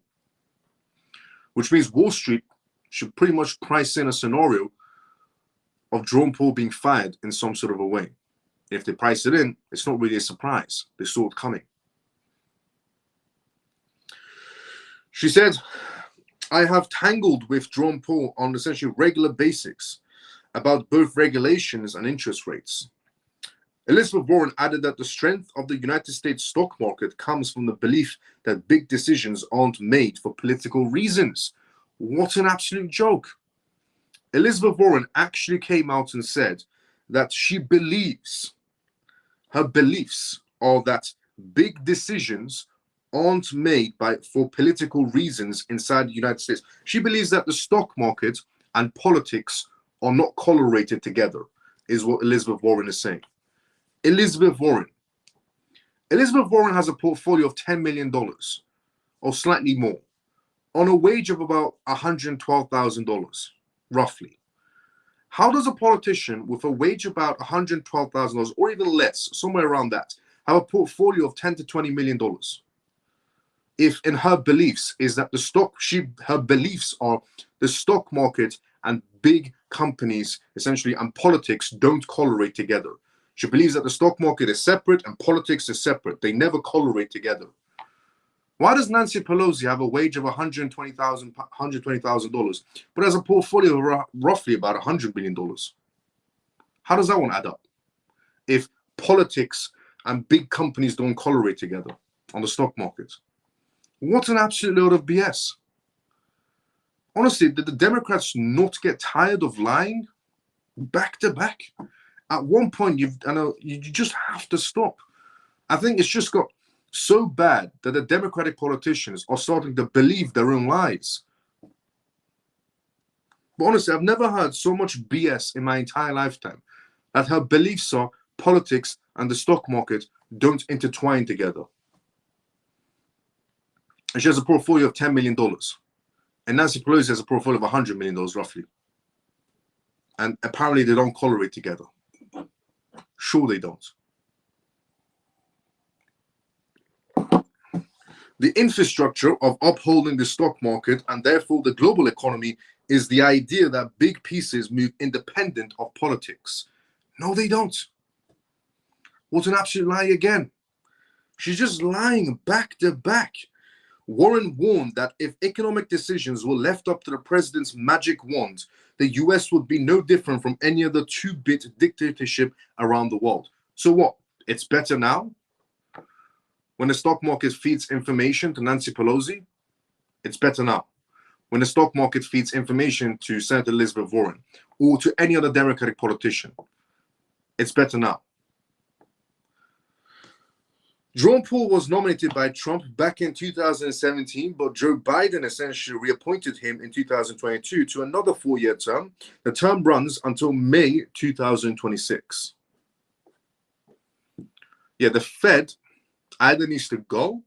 Which means Wall Street should pretty much price in a scenario of Jerome Powell being fired in some sort of a way. If they price it in, it's not really a surprise. They saw it coming. She said, I have tangled with Jerome Powell on essentially regular basics about both regulations and interest rates. Elizabeth Warren added that the strength of the United States stock market comes from the belief that big decisions aren't made for political reasons. What an absolute joke. Elizabeth Warren actually came out and said that she believes, her beliefs are that big decisions aren't made for political reasons inside the United States. She believes that the stock market and politics are not correlated together, is what Elizabeth Warren is saying. Elizabeth Warren has a portfolio of $10 million or slightly more on a wage of about $112,000, roughly. How does a politician with a wage about $112,000 or even less, somewhere around that, have a portfolio of $10 to $20 million? If in her beliefs is that her beliefs are the stock market and big companies essentially and politics don't correlate together. She believes that the stock market is separate and politics is separate. They never correlate together. Why does Nancy Pelosi have a wage of $120,000 but has a portfolio of roughly about $100 billion? How does that one add up? If politics and big companies don't correlate together on the stock market. What an absolute load of BS. Honestly, did the Democrats not get tired of lying back to back? At one point, you just have to stop. I think it's just got So bad that the Democratic politicians are starting to believe their own lies. But honestly, I've never heard so much BS in my entire lifetime, that her beliefs are politics and the stock market don't intertwine together. And she has a portfolio of $10 million. And Nancy Pelosi has a portfolio of $100 million, roughly. And apparently they don't correlate together. Sure they don't. The infrastructure of upholding the stock market and therefore the global economy is the idea that big pieces move independent of politics. No, they don't. What an absolute lie again. She's just lying back to back. Warren warned that if economic decisions were left up to the president's magic wand, the US would be no different from any other two-bit dictatorship around the world. So what? It's better now? When the stock market feeds information to Nancy Pelosi, it's better now. When the stock market feeds information to Senator Elizabeth Warren or to any other Democratic politician, it's better now. Ron Paul was nominated by Trump back in 2017, but Joe Biden essentially reappointed him in 2022 to another 4-year term. The term runs until May 2026. Yeah, the Fed either needs to go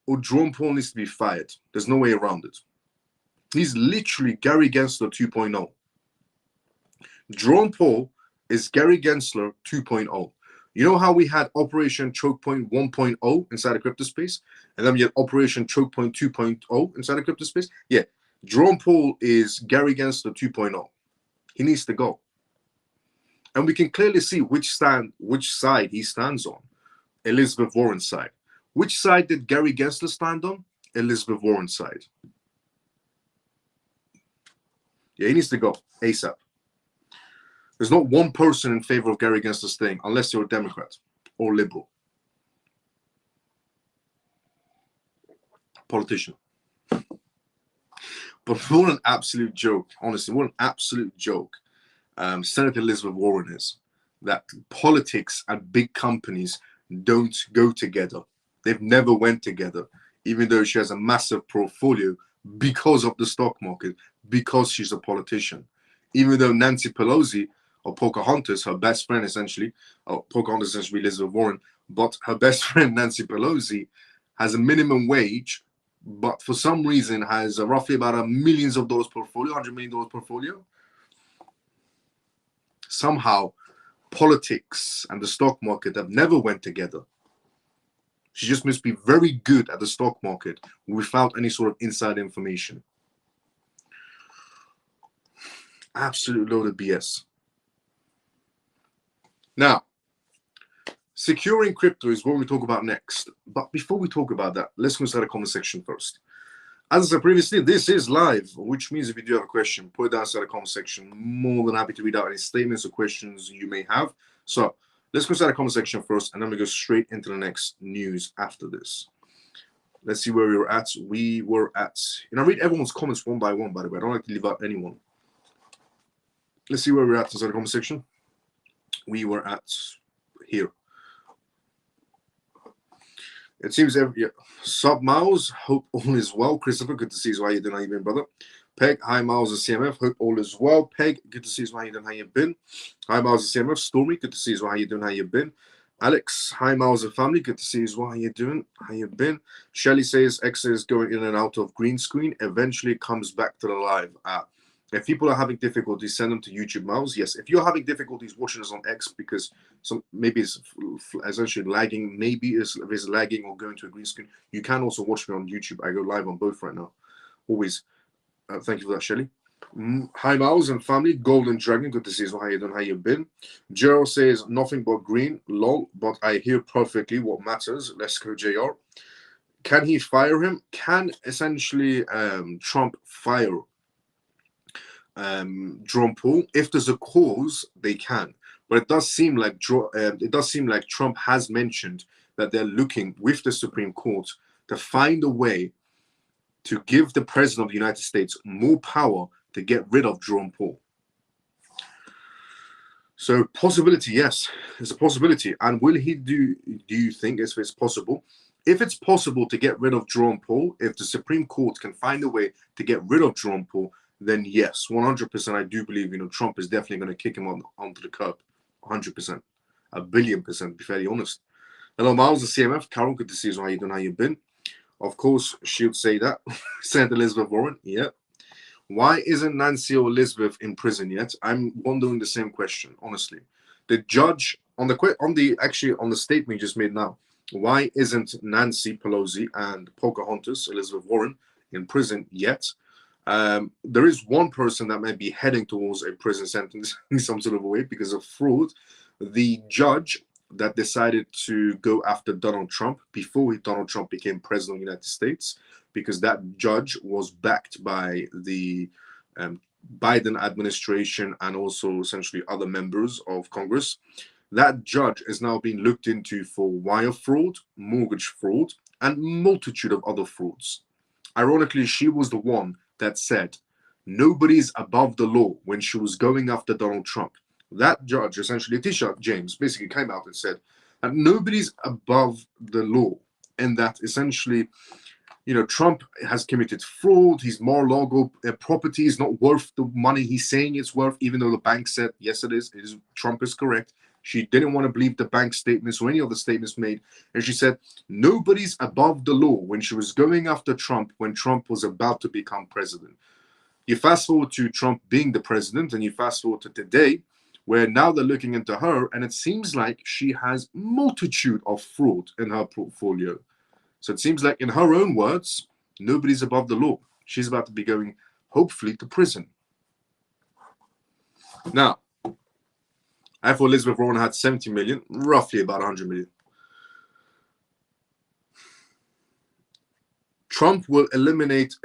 or Ron Paul needs to be fired. There's no way around it. He's literally Gary Gensler 2.0. Ron Paul is Gary Gensler 2.0. You know how we had Operation Choke Point 1.0 inside the crypto space? And then we had Operation Choke Point 2.0 inside the crypto space? Yeah, Ron Paul is Gary Gensler 2.0. He needs to go. And we can clearly see which side he stands on. Elizabeth Warren's side. Which side did Gary Gensler stand on? Elizabeth Warren's side. Yeah, he needs to go ASAP. There's not one person in favor of Gary Gensler staying unless you're a Democrat or liberal. Politician. But what an absolute joke, honestly, what an absolute joke Senator Elizabeth Warren is. That politics and big companies don't go together. They've never went together, even though she has a massive portfolio because of the stock market, because she's a politician. Even though Nancy Pelosi, or Pocahontas, her best friend essentially, Pocahontas essentially Elizabeth Warren, but her best friend Nancy Pelosi has a minimum wage, but for some reason has roughly about millions of dollars portfolio, $100 million portfolio. Somehow, politics and the stock market have never went together. She just must be very good at the stock market without any sort of inside information. Absolute load of BS. Now, securing crypto is what we talk about next. But before we talk about that, let's go inside the comment section first. As I said previously, this is live, which means if you do have a question, put it down inside the comment section. More than happy to read out any statements or questions you may have. So let's go inside the comment section first, and then we go straight into the next news after this. Let's see where we were at. We were at, and I read everyone's comments one by one, by the way. I don't like to leave out anyone. Let's see where we're at inside the comment section. We were at here. It seems sub Miles, hope all is well. Christopher, good to see you. How you doing? How you been, brother? Peg, hi Miles and CMF, hope all is well. Peg, good to see you. How you doing? How you been? Hi Miles and CMF. Stormy, good to see you. How you doing? How you been? Alex, hi Miles and family, good to see you. How you doing? How you been? Shelly says X is going in and out of green screen. Eventually comes back to the live. If people are having difficulties, send them to YouTube, Miles. Yes, if you're having difficulties watching us on X because maybe it's essentially lagging, maybe it's lagging or going to a green screen, you can also watch me on YouTube. I go live on both right now. Always. Thank you for that, Shelly. Hi, Miles and family. Golden Dragon, good to see you. How you doing? How you been? Gerald says nothing but green. Lol, but I hear perfectly what matters. Let's go, JR. Can he fire him? Can essentially Trump fire Ron Paul? If there's a cause, they can. But it does seem like Trump has mentioned that they're looking with the Supreme Court to find a way to give the President of the United States more power to get rid of Ron Paul. So possibility, yes, it's a possibility. And will he do you think if it's possible? If it's possible to get rid of Jerome Paul, if the Supreme Court can find a way to get rid of Jerome Paul, then yes, 100%, I do believe, Trump is definitely going to kick him onto the curb. 100%. A billion percent, to be fairly honest. Hello, Miles, the CMF. Carol, good to see you. How you doing? How you been? Of course, she would say that. Said Elizabeth Warren. Yeah. Why isn't Nancy or Elizabeth in prison yet? I'm wondering the same question, honestly. The judge on the statement you just made now, why isn't Nancy Pelosi and Pocahontas, Elizabeth Warren, in prison yet? There is one person that may be heading towards a prison sentence in some sort of a way because of fraud. The judge that decided to go after Donald Trump before Donald Trump became president of the United States, because that judge was backed by the Biden administration and also essentially other members of Congress. That judge is now being looked into for wire fraud, mortgage fraud, and multitude of other frauds. Ironically, she was the one that said nobody's above the law when she was going after Donald Trump. That judge, essentially, Letitia James, basically came out and said that nobody's above the law, and that essentially, Trump has committed fraud. His Mar-a-Lago property is not worth the money he's saying it's worth, even though the bank said, yes, it is. Trump is correct. She didn't want to believe the bank statements or any of the statements made. And she said, nobody's above the law when she was going after Trump when Trump was about to become president. You fast forward to Trump being the president, and you fast forward to today, where now they're looking into her, and it seems like she has multitude of fraud in her portfolio. So it seems like, in her own words, nobody's above the law. She's about to be going, hopefully, to prison. Now, I thought Elizabeth Warren had 70 million, roughly about 100 million. Trump will eliminate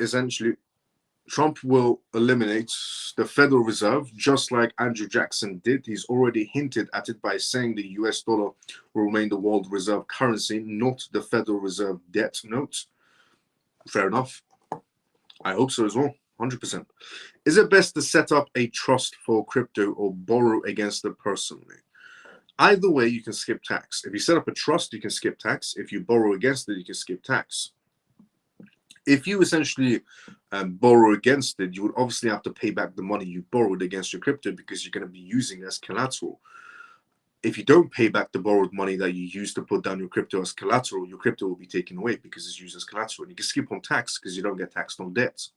the Federal Reserve, just like Andrew Jackson did. He's already hinted at it by saying the US dollar will remain the world reserve currency, not the Federal Reserve debt note. Fair enough. I hope so as well, 100%. Is it best to set up a trust for crypto or borrow against it personally? Either way, you can skip tax. If you set up a trust, you can skip tax. If you borrow against it, you can skip tax. If you essentially borrow against it, you would obviously have to pay back the money you borrowed against your crypto because you're going to be using it as collateral. If you don't pay back the borrowed money that you used to put down your crypto as collateral, your crypto will be taken away because it's used as collateral. And you can skip on tax because you don't get taxed on debt.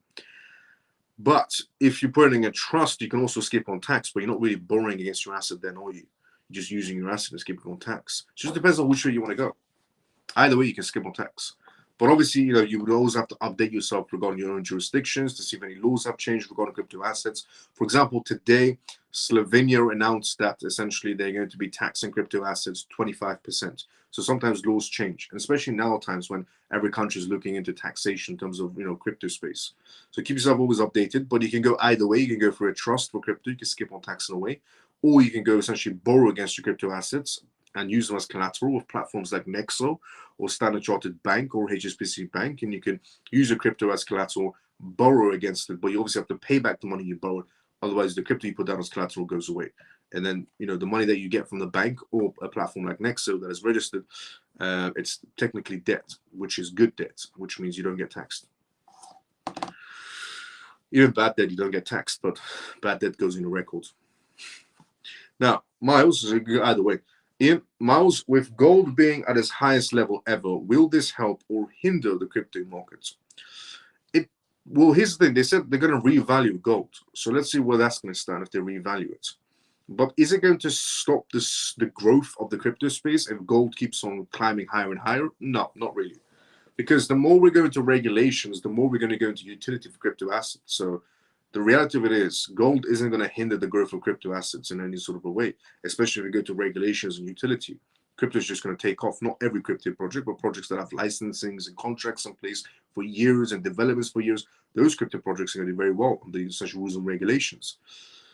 But if you're putting a trust, you can also skip on tax, but you're not really borrowing against your asset then, are you? You're just using your asset and skipping on tax. It just depends on which way you want to go. Either way, you can skip on tax. But obviously, you would always have to update yourself regarding your own jurisdictions to see if any laws have changed regarding crypto assets. For example, today, Slovenia announced that essentially they're going to be taxing crypto assets 25%. So sometimes laws change, and especially now times when every country is looking into taxation in terms of crypto space. So keep yourself always updated. But you can go either way. You can go for a trust for crypto. You can skip on taxing away, or you can go essentially borrow against your crypto assets and use them as collateral with platforms like Nexo or Standard Chartered Bank or HSBC Bank, and you can use your crypto as collateral, borrow against it, but you obviously have to pay back the money you borrowed. Otherwise, the crypto you put down as collateral goes away. And then, the money that you get from the bank or a platform like Nexo that is registered, it's technically debt, which is good debt, which means you don't get taxed. Even bad debt, you don't get taxed, but bad debt goes in the records. Now, Miles, either way. Miles, with gold being at its highest level ever, will this help or hinder the crypto markets? Well, here's the thing. They said they're going to revalue gold. So let's see where that's going to stand if they revalue it. But is it going to stop the growth of the crypto space if gold keeps on climbing higher and higher? No, not really. Because the more we go into regulations, the more we're going to go into utility for crypto assets. So the reality of it is gold isn't going to hinder the growth of crypto assets in any sort of a way, especially if we go to regulations and utility. Crypto is just going to take off. Not every crypto project, but projects that have licensings and contracts in place for years and developments for years. Those crypto projects are going to do very well on the essential rules and regulations.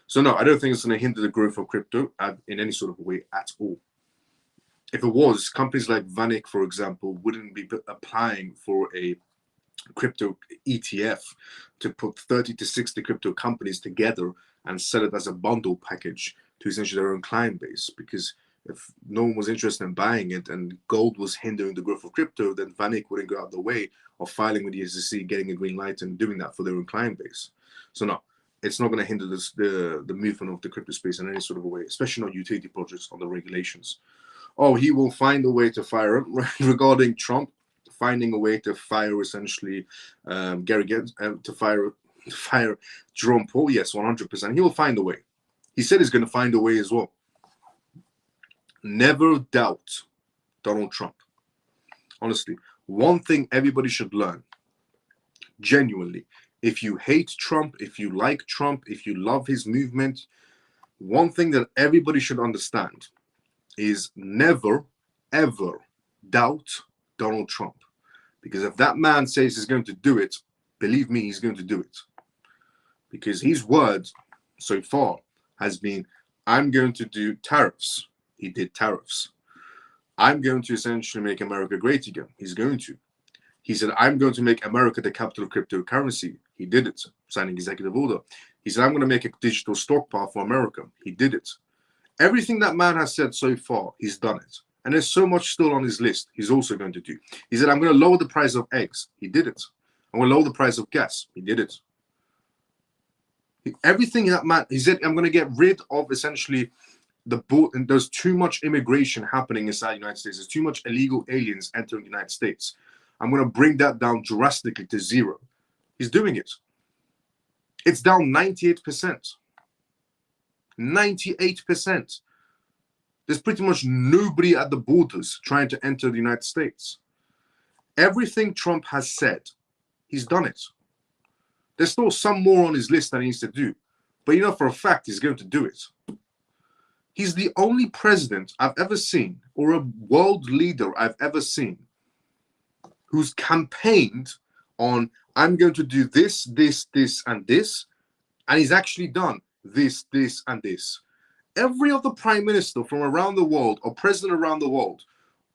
So no, I don't think it's going to hinder the growth of crypto in any sort of way at all. If it was, companies like Vanik, for example, wouldn't be applying for a crypto ETF to put 30 to 60 crypto companies together and sell it as a bundle package to essentially their own client base, because if no one was interested in buying it and gold was hindering the growth of crypto, then VanEck wouldn't go out of the way of filing with the SEC, getting a green light and doing that for their own client base. So no, it's not going to hinder the movement of the crypto space in any sort of a way, especially not utility projects on the regulations. Oh, he will find a way to fire him. Regarding Trump finding a way to fire essentially Gary Gensler, to fire Jerome Powell. Yes, 100%. He will find a way. He said he's going to find a way as well. Never doubt Donald Trump. Honestly, one thing everybody should learn, genuinely, if you hate Trump, if you like Trump, if you love his movement, one thing that everybody should understand is never, ever doubt Donald Trump. Because if that man says he's going to do it, believe me, he's going to do it. Because his word so far has been, I'm going to do tariffs. He did tariffs. I'm going to essentially make America great again. He's going to. He said, I'm going to make America the capital of cryptocurrency. He did it, signing executive order. He said, I'm going to make a digital stockpile for America. He did it. Everything that man has said so far, he's done it. And there's so much still on his list he's also going to do. He said, I'm going to lower the price of eggs. He did it. I'm going to lower the price of gas. He did it. Everything that man, he said, I'm going to get rid of essentially and there's too much immigration happening inside the United States. There's too much illegal aliens entering the United States. I'm going to bring that down drastically to zero. He's doing it. It's down 98%. 98%. There's pretty much nobody at the borders trying to enter the United States. Everything Trump has said, he's done it. There's still some more on his list that he needs to do. But you know for a fact he's going to do it. He's the only president I've ever seen, or a world leader I've ever seen, who's campaigned on, I'm going to do this, this, this, and this, and he's actually done this, this, and this. Every other prime minister from around the world, or president around the world,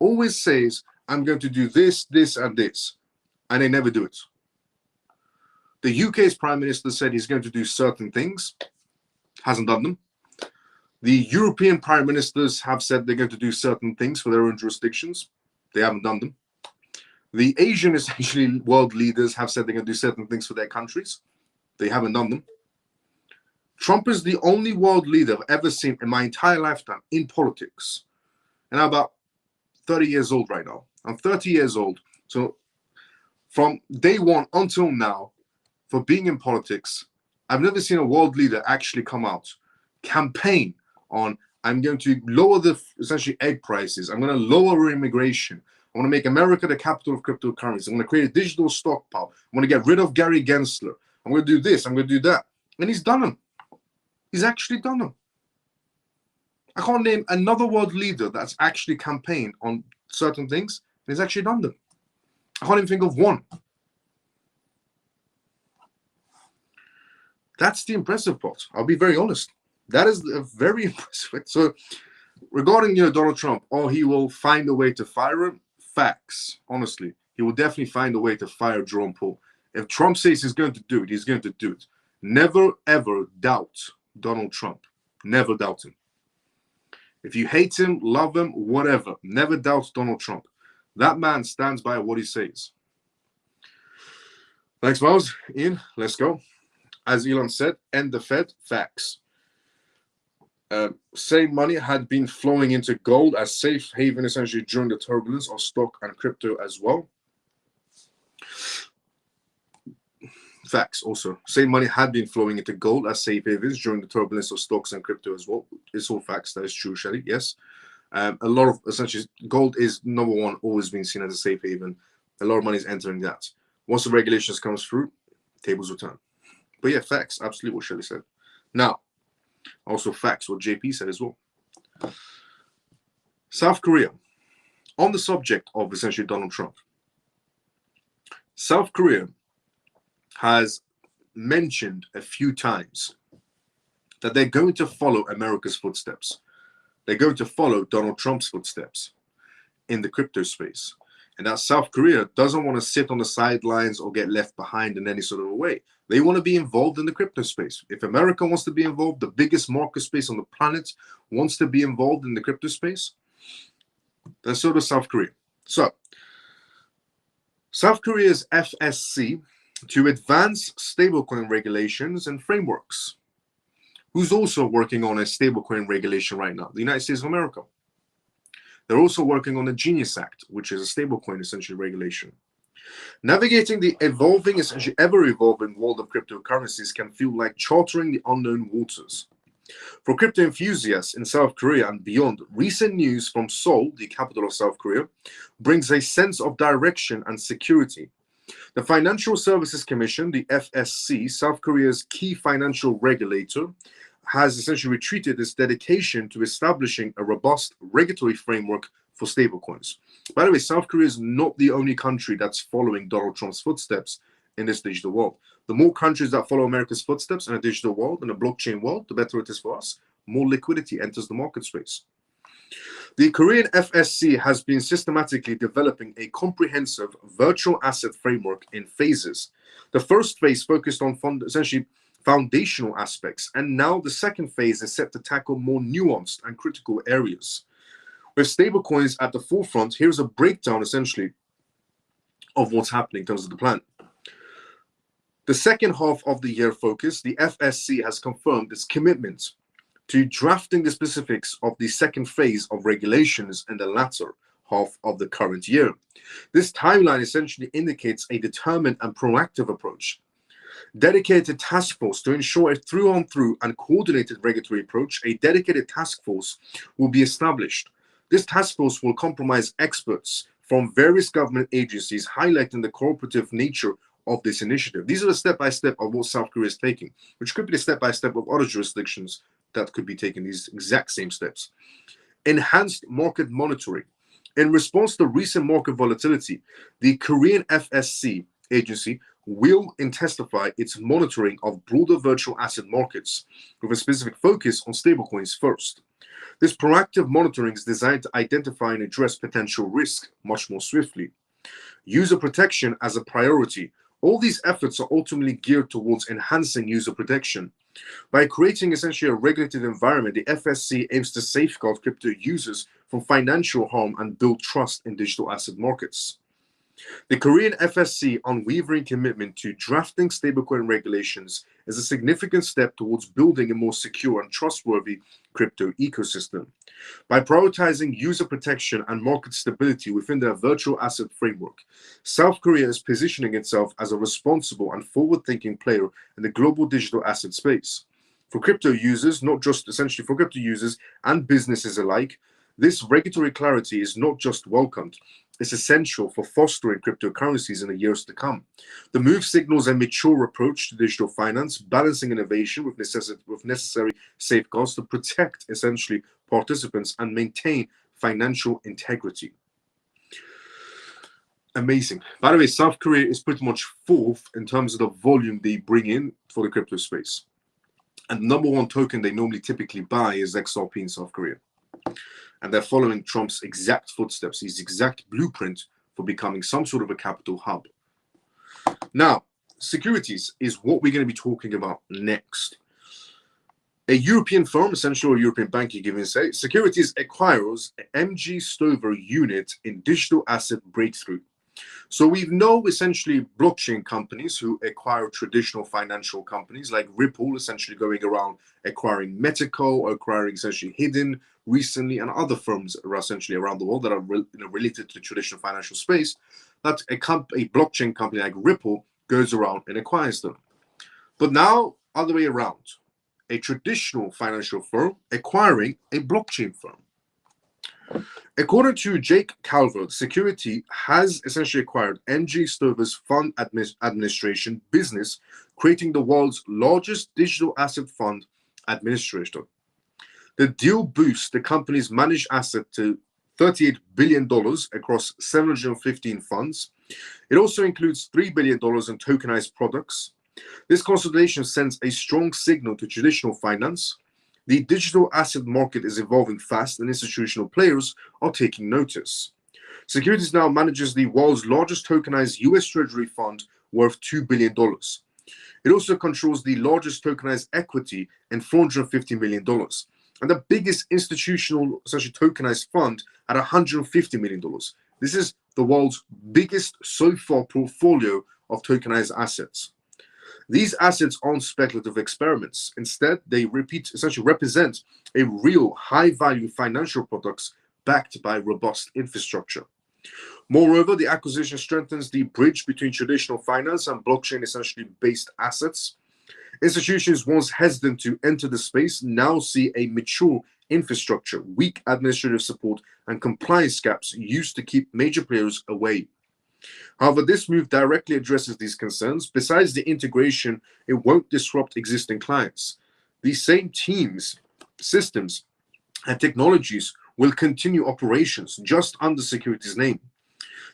always says, I'm going to do this, this, and this, and they never do it. The UK's prime minister said he's going to do certain things, hasn't done them. The European prime ministers have said they're going to do certain things for their own jurisdictions. They haven't done them. The Asian, essentially, world leaders have said they're going to do certain things for their countries. They haven't done them. Trump is the only world leader I've ever seen in my entire lifetime in politics. And I'm about 30 years old right now. I'm 30 years old. So from day one until now, for being in politics, I've never seen a world leader actually come out, campaign on, I'm going to lower the essentially egg prices. I'm going to lower immigration. I want to make America the capital of cryptocurrency. I'm going to create a digital stockpile. I'm going to get rid of Gary Gensler. I'm going to do this. I'm going to do that. And he's done them. He's actually done them. I can't name another world leader that's actually campaigned on certain things and he's actually done them. I can't even think of one. That's the impressive part. I'll be very honest. That is a very impressive. So regarding Donald Trump, he will find a way to fire him. Facts. Honestly, he will definitely find a way to fire Jerome Powell. If Trump says he's going to do it, he's going to do it. Never ever doubt Donald Trump. Never doubt him. If you hate him, love him, whatever, never doubt Donald Trump. That man stands by what he says. Thanks, Miles. Ian, let's go. As Elon said, end the Fed. Facts. Same money had been flowing into gold as safe haven essentially during the turbulence of stock and crypto as well. Facts also. Same money had been flowing into gold as safe havens during the turbulence of stocks and crypto as well. It's all facts. That is true, Shelly. Yes. A lot of essentially gold is number one, always been seen as a safe haven. A lot of money is entering that. Once the regulations comes through, tables will turn. But yeah, facts. Absolutely what Shelly said. Now, also facts what JP said as well. South Korea. On the subject of essentially Donald Trump. South Korea has mentioned a few times that they're going to follow America's footsteps. They're going to follow Donald Trump's footsteps in the crypto space. And that South Korea doesn't want to sit on the sidelines or get left behind in any sort of a way. They want to be involved in the crypto space. If America wants to be involved, the biggest market space on the planet wants to be involved in the crypto space, then so does South Korea. So, South Korea's FSC to advance stablecoin regulations and frameworks. Who's also working on a stablecoin regulation right now? The United States of America. They're also working on the Genius Act, which is a stablecoin essentially regulation. Navigating the evolving, essentially ever-evolving world of cryptocurrencies can feel like chartering the unknown waters. For crypto enthusiasts in South Korea and beyond, recent news from Seoul, the capital of South Korea, brings a sense of direction and security. The Financial Services Commission, the FSC, South Korea's key financial regulator, has essentially retreated its dedication to establishing a robust regulatory framework for stablecoins. By the way, South Korea is not the only country that's following Donald Trump's footsteps in this digital world. The more countries that follow America's footsteps in a digital world, in a blockchain world, the better it is for us. More liquidity enters the market space. The Korean FSC has been systematically developing a comprehensive virtual asset framework in phases. The first phase focused on essentially foundational aspects, and now the second phase is set to tackle more nuanced and critical areas. With stablecoins at the forefront, here's a breakdown essentially of what's happening in terms of the plan. The second half of the year focus, the FSC has confirmed its commitment to drafting the specifics of the second phase of regulations in the latter half of the current year. This timeline essentially indicates a determined and proactive approach. Dedicated task force to ensure a through-on-through and coordinated regulatory approach, a dedicated task force will be established. This task force will comprise experts from various government agencies, highlighting the cooperative nature of this initiative. These are the step-by-step of what South Korea is taking, which could be the step-by-step of other jurisdictions that could be taking these exact same steps. Enhanced market monitoring. In response to recent market volatility, the Korean FSC agency will intensify its monitoring of broader virtual asset markets with a specific focus on stablecoins first. This proactive monitoring is designed to identify and address potential risk much more swiftly. User protection as a priority. All these efforts are ultimately geared towards enhancing user protection. By creating essentially a regulated environment, the FSC aims to safeguard crypto users from financial harm and build trust in digital asset markets. The Korean FSC unwavering commitment to drafting stablecoin regulations is a significant step towards building a more secure and trustworthy crypto ecosystem. By prioritizing user protection and market stability within their virtual asset framework, South Korea is positioning itself as a responsible and forward-thinking player in the global digital asset space. For crypto users, not just essentially for crypto users and businesses alike, this regulatory clarity is not just welcomed, it's essential for fostering cryptocurrencies in the years to come. The move signals a mature approach to digital finance, balancing innovation with necessary safeguards to protect essentially participants and maintain financial integrity. Amazing. By the way, South Korea is pretty much fourth in terms of the volume they bring in for the crypto space. And the number one token they normally typically buy is XRP in South Korea. And they're following Trump's exact footsteps, his exact blueprint for becoming some sort of a capital hub. Now, securities is what we're going to be talking about next. A European firm, essentially a European bank, you give me say, securities acquires MG Stover unit in digital asset breakthrough. So we know essentially blockchain companies who acquire traditional financial companies like Ripple, essentially going around acquiring Metaco, or acquiring essentially Hidden recently, and other firms are essentially around the world that are related to the traditional financial space, that a blockchain company like Ripple goes around and acquires them. But now, other way around, a traditional financial firm acquiring a blockchain firm. According to Jake Calvert, Security has essentially acquired MG Stover's fund administration business, creating the world's largest digital asset fund administrator. The deal boosts the company's managed asset to $38 billion across 715 funds. It also includes $3 billion in tokenized products. This consolidation sends a strong signal to traditional finance. The digital asset market is evolving fast, and institutional players are taking notice. Securities now manages the world's largest tokenized US Treasury fund worth $2 billion. It also controls the largest tokenized equity in $450 million and the biggest institutional, essentially tokenized fund at $150 million. This is the world's biggest so far portfolio of tokenized assets. These assets aren't speculative experiments. Instead, they essentially represent a real high-value financial products backed by robust infrastructure. Moreover, the acquisition strengthens the bridge between traditional finance and blockchain essentially based assets. Institutions once hesitant to enter the space now see a mature infrastructure, weak administrative support, and compliance gaps used to keep major players away. However, this move directly addresses these concerns. Besides the integration, it won't disrupt existing clients. These same teams, systems, and technologies will continue operations just under securities name.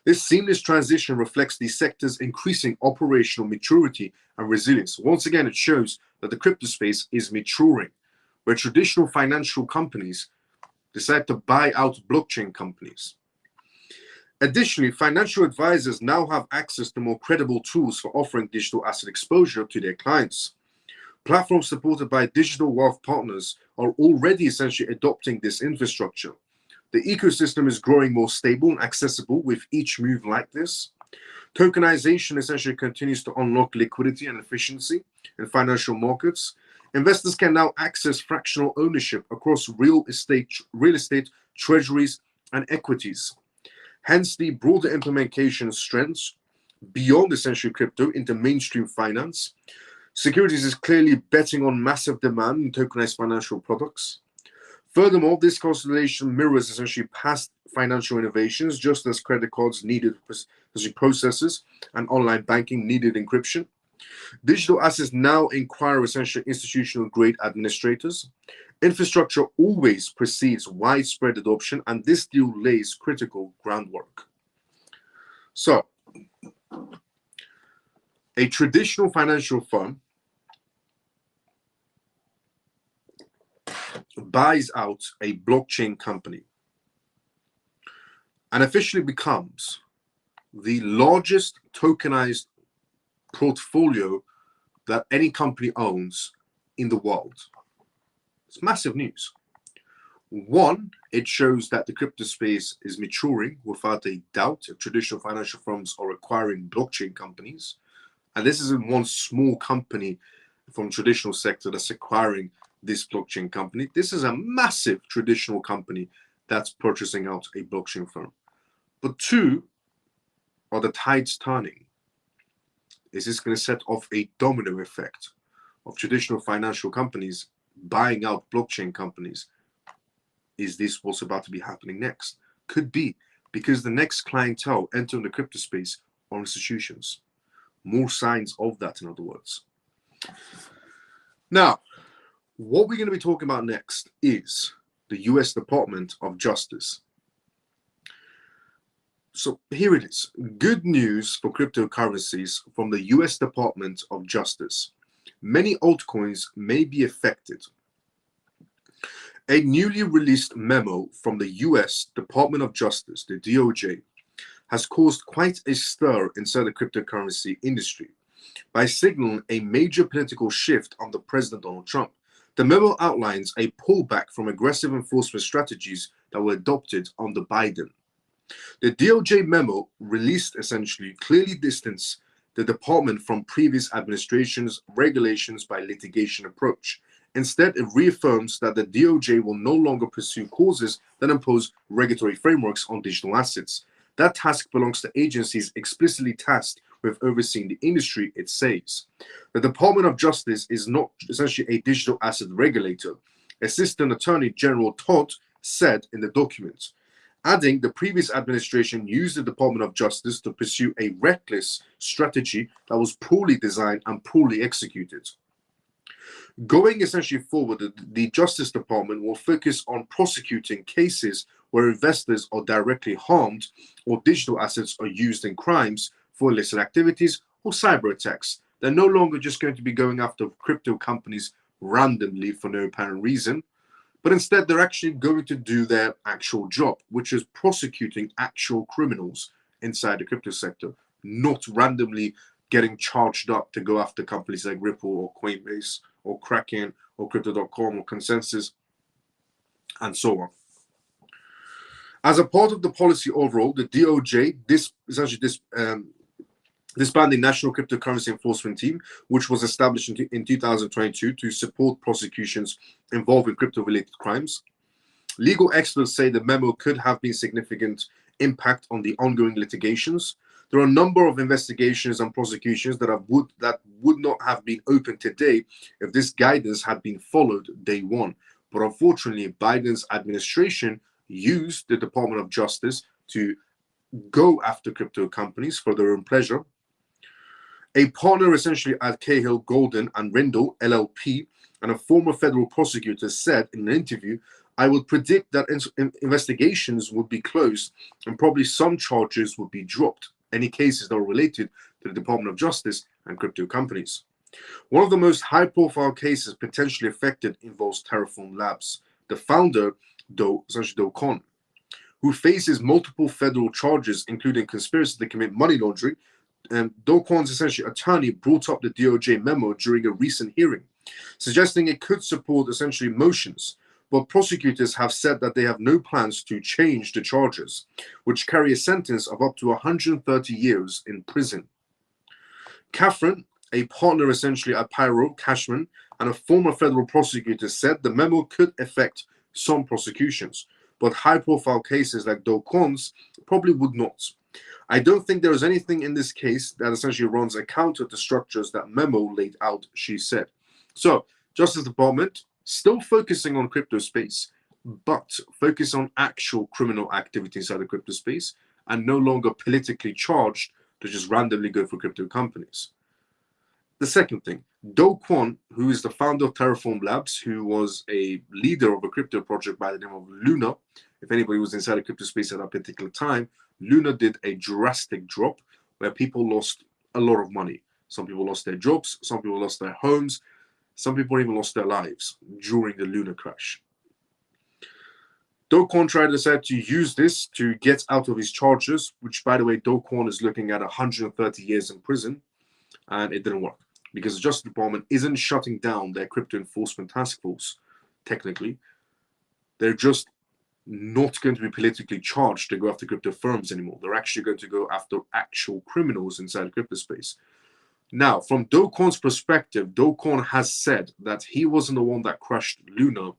This seamless transition reflects the sector's increasing operational maturity and resilience. Once again, it shows that the crypto space is maturing, where traditional financial companies decide to buy out blockchain companies. Additionally, financial advisors now have access to more credible tools for offering digital asset exposure to their clients. Platforms supported by digital wealth partners are already essentially adopting this infrastructure. The ecosystem is growing more stable and accessible with each move like this. Tokenization essentially continues to unlock liquidity and efficiency in financial markets. Investors can now access fractional ownership across real estate, treasuries, and equities. Hence, the broader implementation strengths beyond essentially crypto into mainstream finance. Securities is clearly betting on massive demand in tokenized financial products. Furthermore, this constellation mirrors essentially past financial innovations, just as credit cards needed processes and online banking needed encryption. Digital assets now require essentially institutional grade administrators. Infrastructure always precedes widespread adoption, and this deal lays critical groundwork. So, a traditional financial firm buys out a blockchain company and officially becomes the largest tokenized portfolio that any company owns in the world. It's massive news. One, it shows that the crypto space is maturing without a doubt. Traditional financial firms are acquiring blockchain companies. And this isn't one small company from traditional sector that's acquiring this blockchain company. This is a massive traditional company that's purchasing out a blockchain firm. But two, are the tides turning? Is this going to set off a domino effect of traditional financial companies buying out blockchain companies? Is this what's about to be happening next? Could be, because the next clientele entering the crypto space are institutions. More signs of that, in other words. Now, what we're going to be talking about next is the US Department of Justice. So here it is. Good news for cryptocurrencies from the US Department of Justice. Many altcoins may be affected. A newly released memo from the US Department of Justice, the DOJ, has caused quite a stir inside the cryptocurrency industry by signaling a major political shift under President Donald Trump. The memo outlines a pullback from aggressive enforcement strategies that were adopted under Biden. The DOJ memo released essentially clearly distanced the department from previous administrations' regulations by litigation approach. Instead, it reaffirms that the DOJ will no longer pursue causes that impose regulatory frameworks on digital assets. That task belongs to agencies explicitly tasked with overseeing the industry, it says. The Department of Justice is not essentially a digital asset regulator, Assistant Attorney General Todd said in the document, adding the previous administration used the Department of Justice to pursue a reckless strategy that was poorly designed and poorly executed. Going essentially forward, the Justice Department will focus on prosecuting cases where investors are directly harmed or digital assets are used in crimes for illicit activities or cyber attacks. They're no longer just going to be going after crypto companies randomly for no apparent reason. But instead, they're actually going to do their actual job, which is prosecuting actual criminals inside the crypto sector, not randomly getting charged up to go after companies like Ripple or Coinbase or Kraken or Crypto.com or Consensus and so on. As a part of the policy overall, the DOJ disbanding National Cryptocurrency Enforcement Team, which was established in 2022 to support prosecutions involving crypto-related crimes. Legal experts say the memo could have been significant impact on the ongoing litigations. There are a number of investigations and prosecutions that would not have been open today if this guidance had been followed day one. But unfortunately, Biden's administration used the Department of Justice to go after crypto companies for their own pleasure. A partner essentially at Cahill, Golden and Rindle, LLP, and a former federal prosecutor said in an interview, "I would predict that investigations would be closed and probably some charges would be dropped, any cases that are related to the Department of Justice and crypto companies." One of the most high-profile cases potentially affected involves Terraform Labs. The founder, Do Kwon, who faces multiple federal charges, including conspiracy to commit money laundering, and Do Kwon's essentially attorney brought up the DOJ memo during a recent hearing, suggesting it could support essentially motions. But prosecutors have said that they have no plans to change the charges, which carry a sentence of up to 130 years in prison. Catherine, a partner essentially at Pyro, Cashman, and a former federal prosecutor said the memo could affect some prosecutions, but high-profile cases like Do Kwon's probably would not. I don't think there is anything in this case that essentially runs a counter to structures that memo laid out, she said. So, Justice Department still focusing on crypto space, but focus on actual criminal activity inside the crypto space and no longer politically charged to just randomly go for crypto companies. The second thing, Do Kwon, who is the founder of Terraform Labs, who was a leader of a crypto project by the name of Luna. If anybody was inside the crypto space at that particular time, Luna did a drastic drop where people lost a lot of money. Some people lost their jobs, some people lost their homes, some people even lost their lives during the Luna crash. Do Kwon decided to use this to get out of his charges, which, by the way, Do Kwon is looking at 130 years in prison, and it didn't work because the Justice Department isn't shutting down their crypto enforcement task force. Technically, they're just not going to be politically charged to go after crypto firms anymore. They're actually going to go after actual criminals inside the crypto space. Now, from Do Kwon's perspective, Do Kwon has said that he wasn't the one that crashed Luna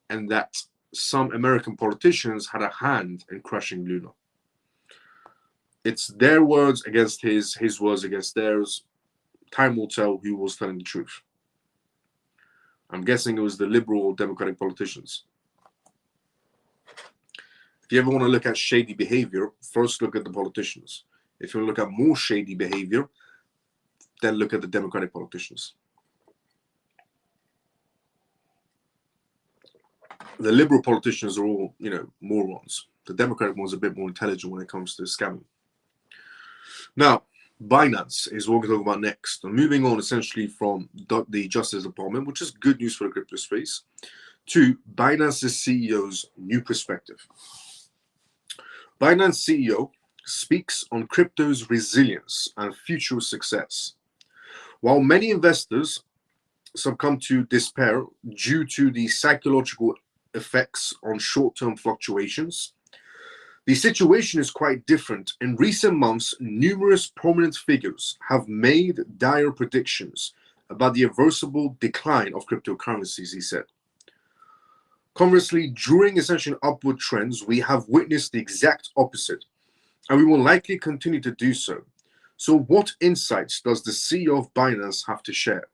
and that some American politicians had a hand in crashing Luna. It's their words against his words against theirs. Time will tell who was telling the truth. I'm guessing it was the liberal or Democratic politicians. If you ever want to look at shady behavior, first look at the politicians. If you want to look at more shady behavior, then look at the Democratic politicians. The liberal politicians are all, morons. The Democratic ones are a bit more intelligent when it comes to scamming. Now, Binance is what we're going to talk about next. I'm moving on essentially from the Justice Department, which is good news for the crypto space, to Binance's CEO's new perspective. Binance CEO speaks on crypto's resilience and future success. While many investors succumb to despair due to the psychological effects on short-term fluctuations, the situation is quite different. In recent months, numerous prominent figures have made dire predictions about the irreversible decline of cryptocurrencies, he said. Conversely, during essentially upward trends, we have witnessed the exact opposite, and we will likely continue to do so. So what insights does the CEO of Binance have to share?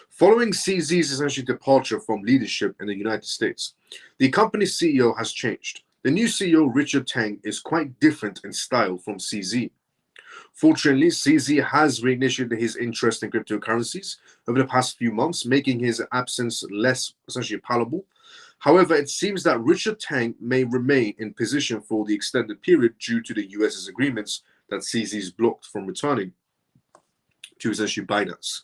Following CZ's essentially departure from leadership in the United States, the company's CEO has changed. The new CEO, Richard Teng, is quite different in style from CZ. Fortunately, CZ has reinitiated his interest in cryptocurrencies over the past few months, making his absence less essentially palatable. However, it seems that Richard Teng may remain in position for the extended period due to the US's agreements that CZ is blocked from returning to essentially Binance.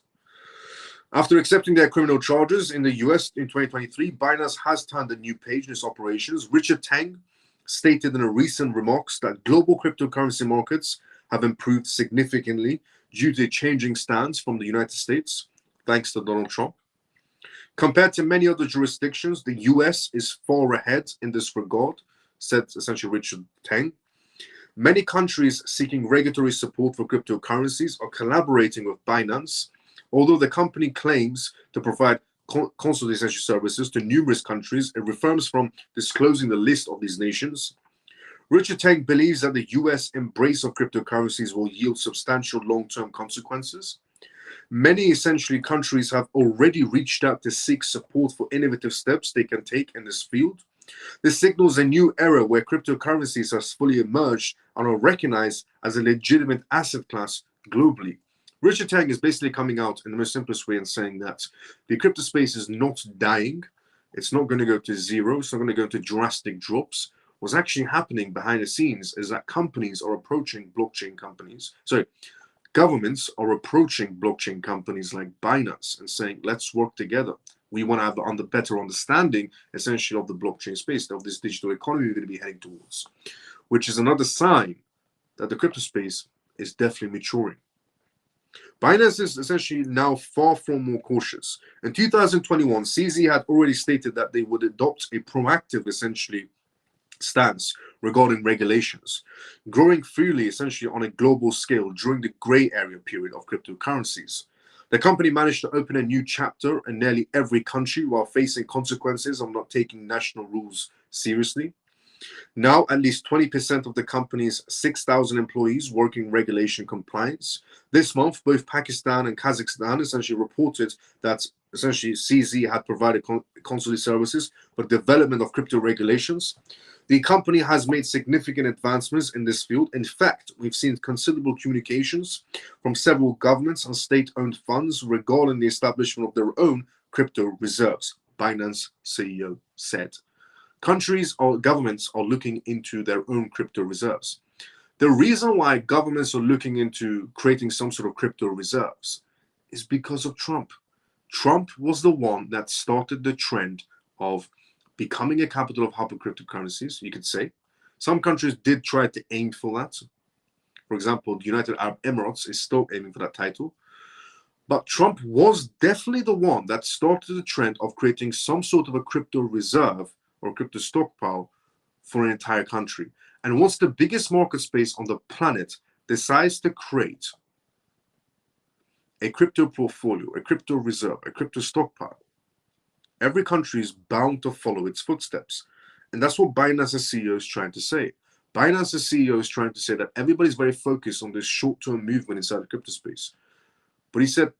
After accepting their criminal charges in the US in 2023, Binance has turned a new page in its operations. Richard Teng stated in a recent remarks that global cryptocurrency markets have improved significantly due to a changing stance from the United States, thanks to Donald Trump. Compared to many other jurisdictions, the US is far ahead in this regard, said essentially Richard Teng. Many countries seeking regulatory support for cryptocurrencies are collaborating with Binance, although the company claims to provide consultation services to numerous countries. It refrains from disclosing the list of these nations. Richard Teng believes that the US embrace of cryptocurrencies will yield substantial long-term consequences. Many essentially countries have already reached out to seek support for innovative steps they can take in this field. This signals a new era where cryptocurrencies have fully emerged and are recognized as a legitimate asset class globally. Richard Teng is basically coming out in the most simplest way and saying that the crypto space is not dying. It's not going to go to zero. It's not going to go to drastic drops. What's actually happening behind the scenes is that companies are approaching blockchain companies. So governments are approaching blockchain companies like Binance and saying, let's work together. We want to have a better understanding, essentially, of the blockchain space, of this digital economy we're going to be heading towards, which is another sign that the crypto space is definitely maturing. Binance is essentially now far from more cautious. In 2021, CZ had already stated that they would adopt a proactive, essentially, stance regarding regulations, growing freely, essentially, on a global scale during the gray area period of cryptocurrencies. The company managed to open a new chapter in nearly every country while facing consequences of not taking national rules seriously. Now, at least 20% of the company's 6,000 employees work in regulation compliance. This month, both Pakistan and Kazakhstan essentially reported that essentially CZ had provided consulting services for development of crypto regulations. The company has made significant advancements in this field. In fact, we've seen considerable communications from several governments and state-owned funds regarding the establishment of their own crypto reserves, Binance CEO said. Countries or governments are looking into their own crypto reserves. The reason why governments are looking into creating some sort of crypto reserves is because of Trump. Trump was the one that started the trend of becoming a capital of hub of cryptocurrencies, you could say. Some countries did try to aim for that. For example, the United Arab Emirates is still aiming for that title. But Trump was definitely the one that started the trend of creating some sort of a crypto reserve or crypto stockpile for an entire country. And once the biggest market space on the planet decides to create a crypto portfolio, a crypto reserve, a crypto stockpile, every country is bound to follow its footsteps. And that's what Binance's CEO is trying to say. Binance's CEO is trying to say that everybody's very focused on this short-term movement inside the crypto space. But he said,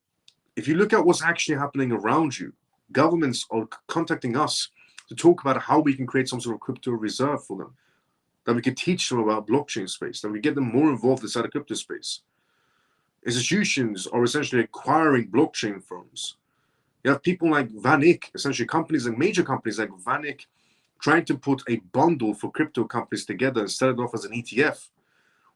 if you look at what's actually happening around you, governments are contacting us to talk about how we can create some sort of crypto reserve for them, that we can teach them about blockchain space, that we get them more involved inside the crypto space. Institutions are essentially acquiring blockchain firms. You have people like VanEck, essentially companies and major companies like VanEck trying to put a bundle for crypto companies together and set it off as an ETF.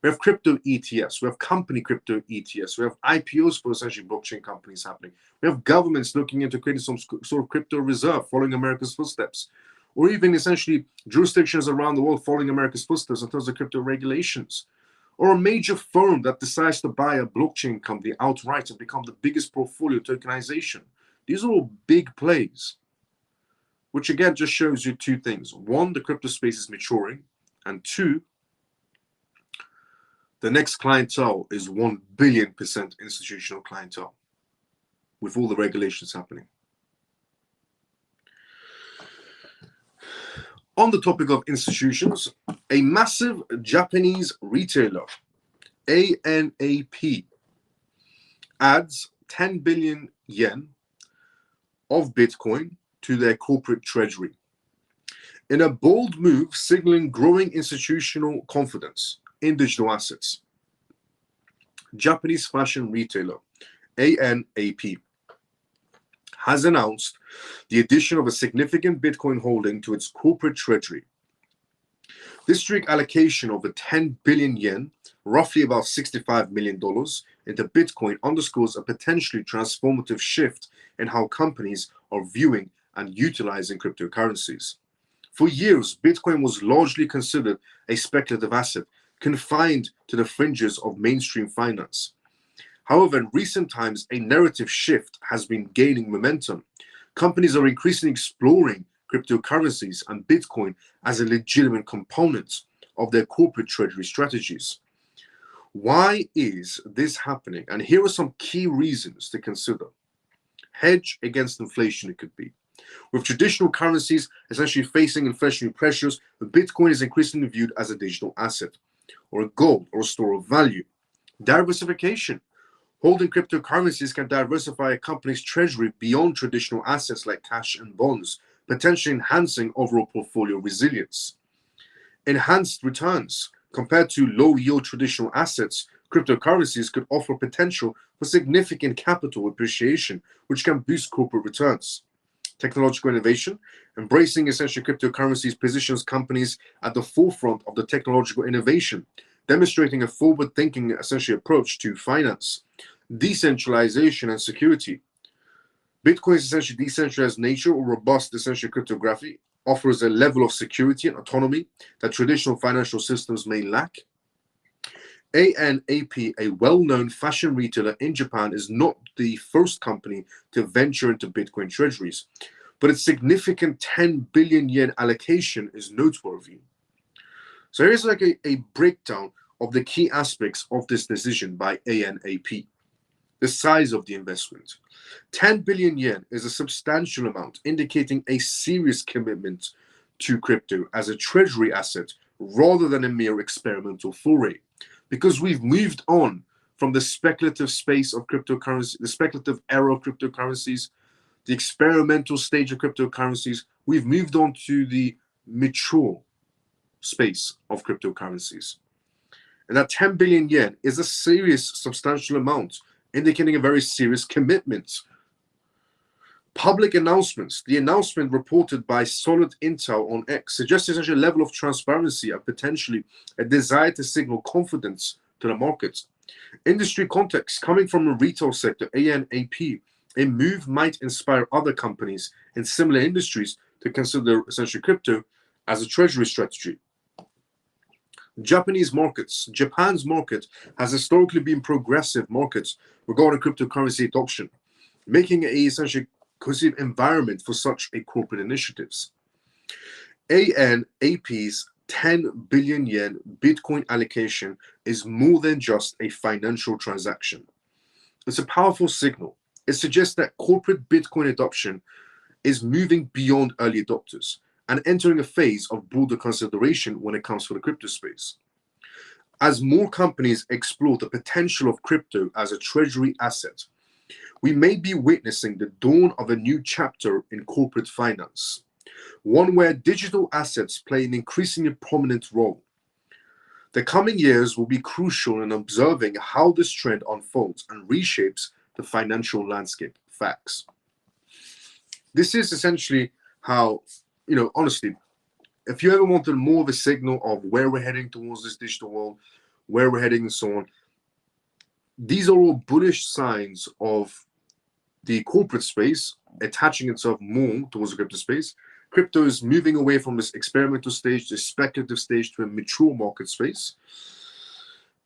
We have crypto ETFs, we have company crypto ETFs, we have IPOs for essentially blockchain companies happening. We have governments looking into creating some sort of crypto reserve following America's footsteps, or even essentially jurisdictions around the world following America's footsteps in terms of crypto regulations, or a major firm that decides to buy a blockchain company outright and become the biggest portfolio tokenization. These are all big plays, which again just shows you two things. One, the crypto space is maturing, and two, the next clientele is 1 billion% institutional clientele with all the regulations happening. On the topic of institutions, a massive Japanese retailer, ANAP, adds 10 billion yen of Bitcoin to their corporate treasury in a bold move signaling growing institutional confidence in digital assets. Japanese fashion retailer ANAP has announced the addition of a significant Bitcoin holding to its corporate treasury. This strict allocation of the 10 billion yen, roughly about $65 million, into Bitcoin underscores a potentially transformative shift in how companies are viewing and utilizing cryptocurrencies. For years, Bitcoin was largely considered a speculative asset, confined to the fringes of mainstream finance. However, in recent times, a narrative shift has been gaining momentum. Companies are increasingly exploring cryptocurrencies and Bitcoin as a legitimate component of their corporate treasury strategies. Why is this happening? And here are some key reasons to consider. Hedge against inflation, it could be. With traditional currencies essentially facing inflationary pressures, Bitcoin is increasingly viewed as a digital asset, or a gold, or a store of value. Diversification. Holding cryptocurrencies can diversify a company's treasury beyond traditional assets like cash and bonds, potentially enhancing overall portfolio resilience. Enhanced returns. Compared to low-yield traditional assets, cryptocurrencies could offer potential for significant capital appreciation, which can boost corporate returns. Technological innovation. Embracing essentially cryptocurrencies positions companies at the forefront of the technological innovation, demonstrating a forward-thinking essentially approach to finance. Decentralization and security. Bitcoin's essentially decentralized nature or robust essentially cryptography offers a level of security and autonomy that traditional financial systems may lack. ANAP, a well-known fashion retailer in Japan, is not the first company to venture into Bitcoin treasuries, but its significant 10 billion yen allocation is noteworthy. So here's like a breakdown of the key aspects of this decision by ANAP. The size of the investment. 10 billion yen is a substantial amount, indicating a serious commitment to crypto as a treasury asset rather than a mere experimental foray. Because we've moved on from the speculative space of cryptocurrency, the speculative era of cryptocurrencies, the experimental stage of cryptocurrencies, we've moved on to the mature space of cryptocurrencies. And that 10 billion yen is a serious, substantial amount, indicating a very serious commitment. Public announcements. The announcement reported by Solid Intel on X suggests essentially a level of transparency and potentially a desire to signal confidence to the market. Industry context. Coming from the retail sector, ANAP, a move might inspire other companies in similar industries to consider essentially crypto as a treasury strategy. Japanese markets. Japan's market has historically been progressive markets regarding cryptocurrency adoption, making it a essentially conducive environment for such a corporate initiatives. ANAP's 10 billion yen Bitcoin allocation is more than just a financial transaction. It's a powerful signal. It suggests that corporate Bitcoin adoption is moving beyond early adopters and entering a phase of broader consideration when it comes to the crypto space. As more companies explore the potential of crypto as a treasury asset, we may be witnessing the dawn of a new chapter in corporate finance, one where digital assets play an increasingly prominent role. The coming years will be crucial in observing how this trend unfolds and reshapes the financial landscape. Facts. This is essentially how, honestly, if you ever wanted more of a signal of where we're heading towards this digital world, where we're heading and so on, these are all bullish signs of the corporate space attaching itself more towards the crypto space. Crypto is moving away from this experimental stage, this speculative stage, to a mature market space.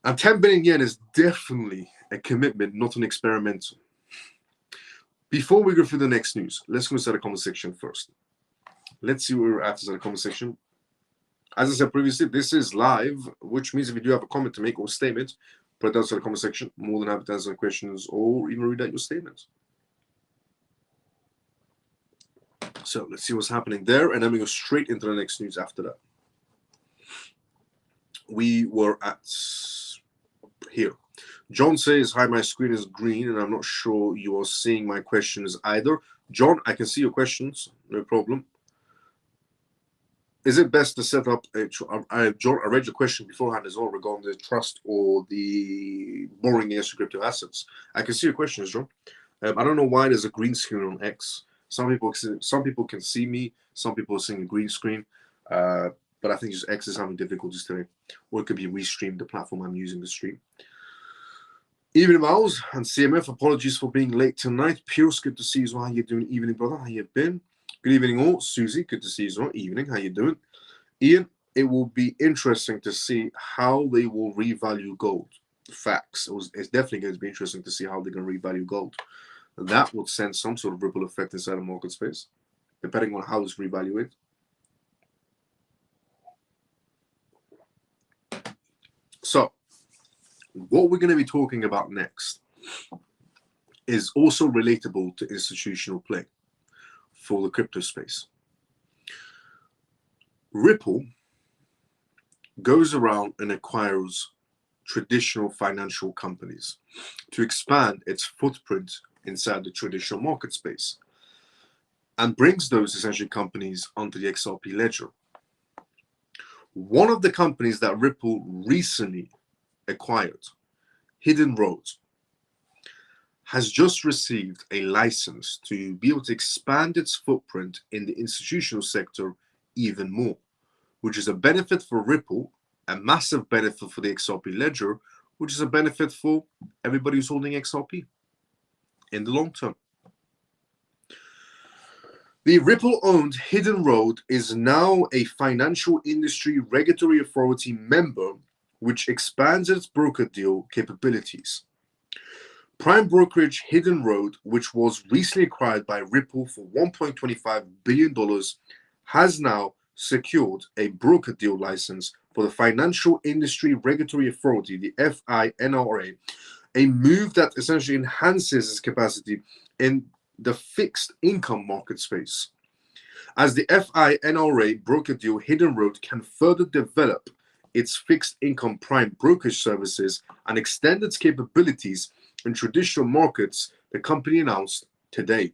And 10 billion yen is definitely a commitment, not an experimental. Before we go through the next news, let's go to the comment section first. Let's see where we're at in the comment section. As I said previously, this is live, which means if you do have a comment to make or statement, put it down in the comment section. More than happy to answer questions or even read out your statements. So let's see what's happening there, and then we go straight into the next news after that. We were at here. John says, hi, my screen is green, and I'm not sure you are seeing my questions either. John, I can see your questions, no problem. Is it best to set up John, I read your question beforehand as well regarding the trust or the borrowing against crypto assets. I can see your questions, John. I don't know why there's a green screen on X. Some people can see me. Some people are seeing a green screen. but I think just X is having difficulties today, or it could be restreamed, the platform I'm using to stream. Evening, Miles and CMF, apologies for being late tonight. Pierce, good to see you as well. How you doing? Evening, brother. How you been? Good evening, all. Susie, good to see you as well. Evening, how you doing? Ian, it will be interesting to see how they will revalue gold. Facts. It's definitely going to be interesting to see how they're going to revalue gold. That would send some sort of ripple effect inside the market space, depending on how it's revaluated. So, what we're going to be talking about next is also relatable to institutional play for the crypto space. Ripple goes around and acquires traditional financial companies to expand its footprint inside the traditional market space and brings those essentially companies onto the XRP ledger. One of the companies that Ripple recently acquired, Hidden Road, has just received a license to be able to expand its footprint in the institutional sector even more, which is a benefit for Ripple, a massive benefit for the XRP ledger, which is a benefit for everybody who's holding XRP in the long term. The Ripple-owned Hidden Road is now a financial industry regulatory authority member, which expands its broker deal capabilities. Prime brokerage Hidden Road, which was recently acquired by Ripple for $1.25 billion, has now secured a broker deal license for the Financial Industry Regulatory Authority, the FINRA, a move that essentially enhances its capacity in the fixed income market space. As the FINRA broker deal, Hidden Road can further develop its fixed income prime brokerage services and extend its capabilities in traditional markets, the company announced today.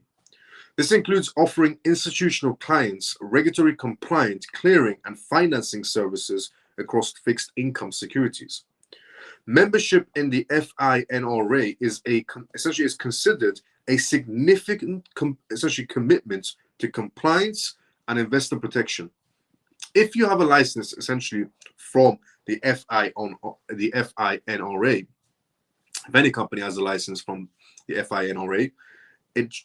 This includes offering institutional clients regulatory compliant clearing and financing services across fixed income securities. Membership in the FINRA is essentially considered a significant commitment to compliance and investor protection. If you have a license essentially from the FINRA, if any company has a license from the FINRA, it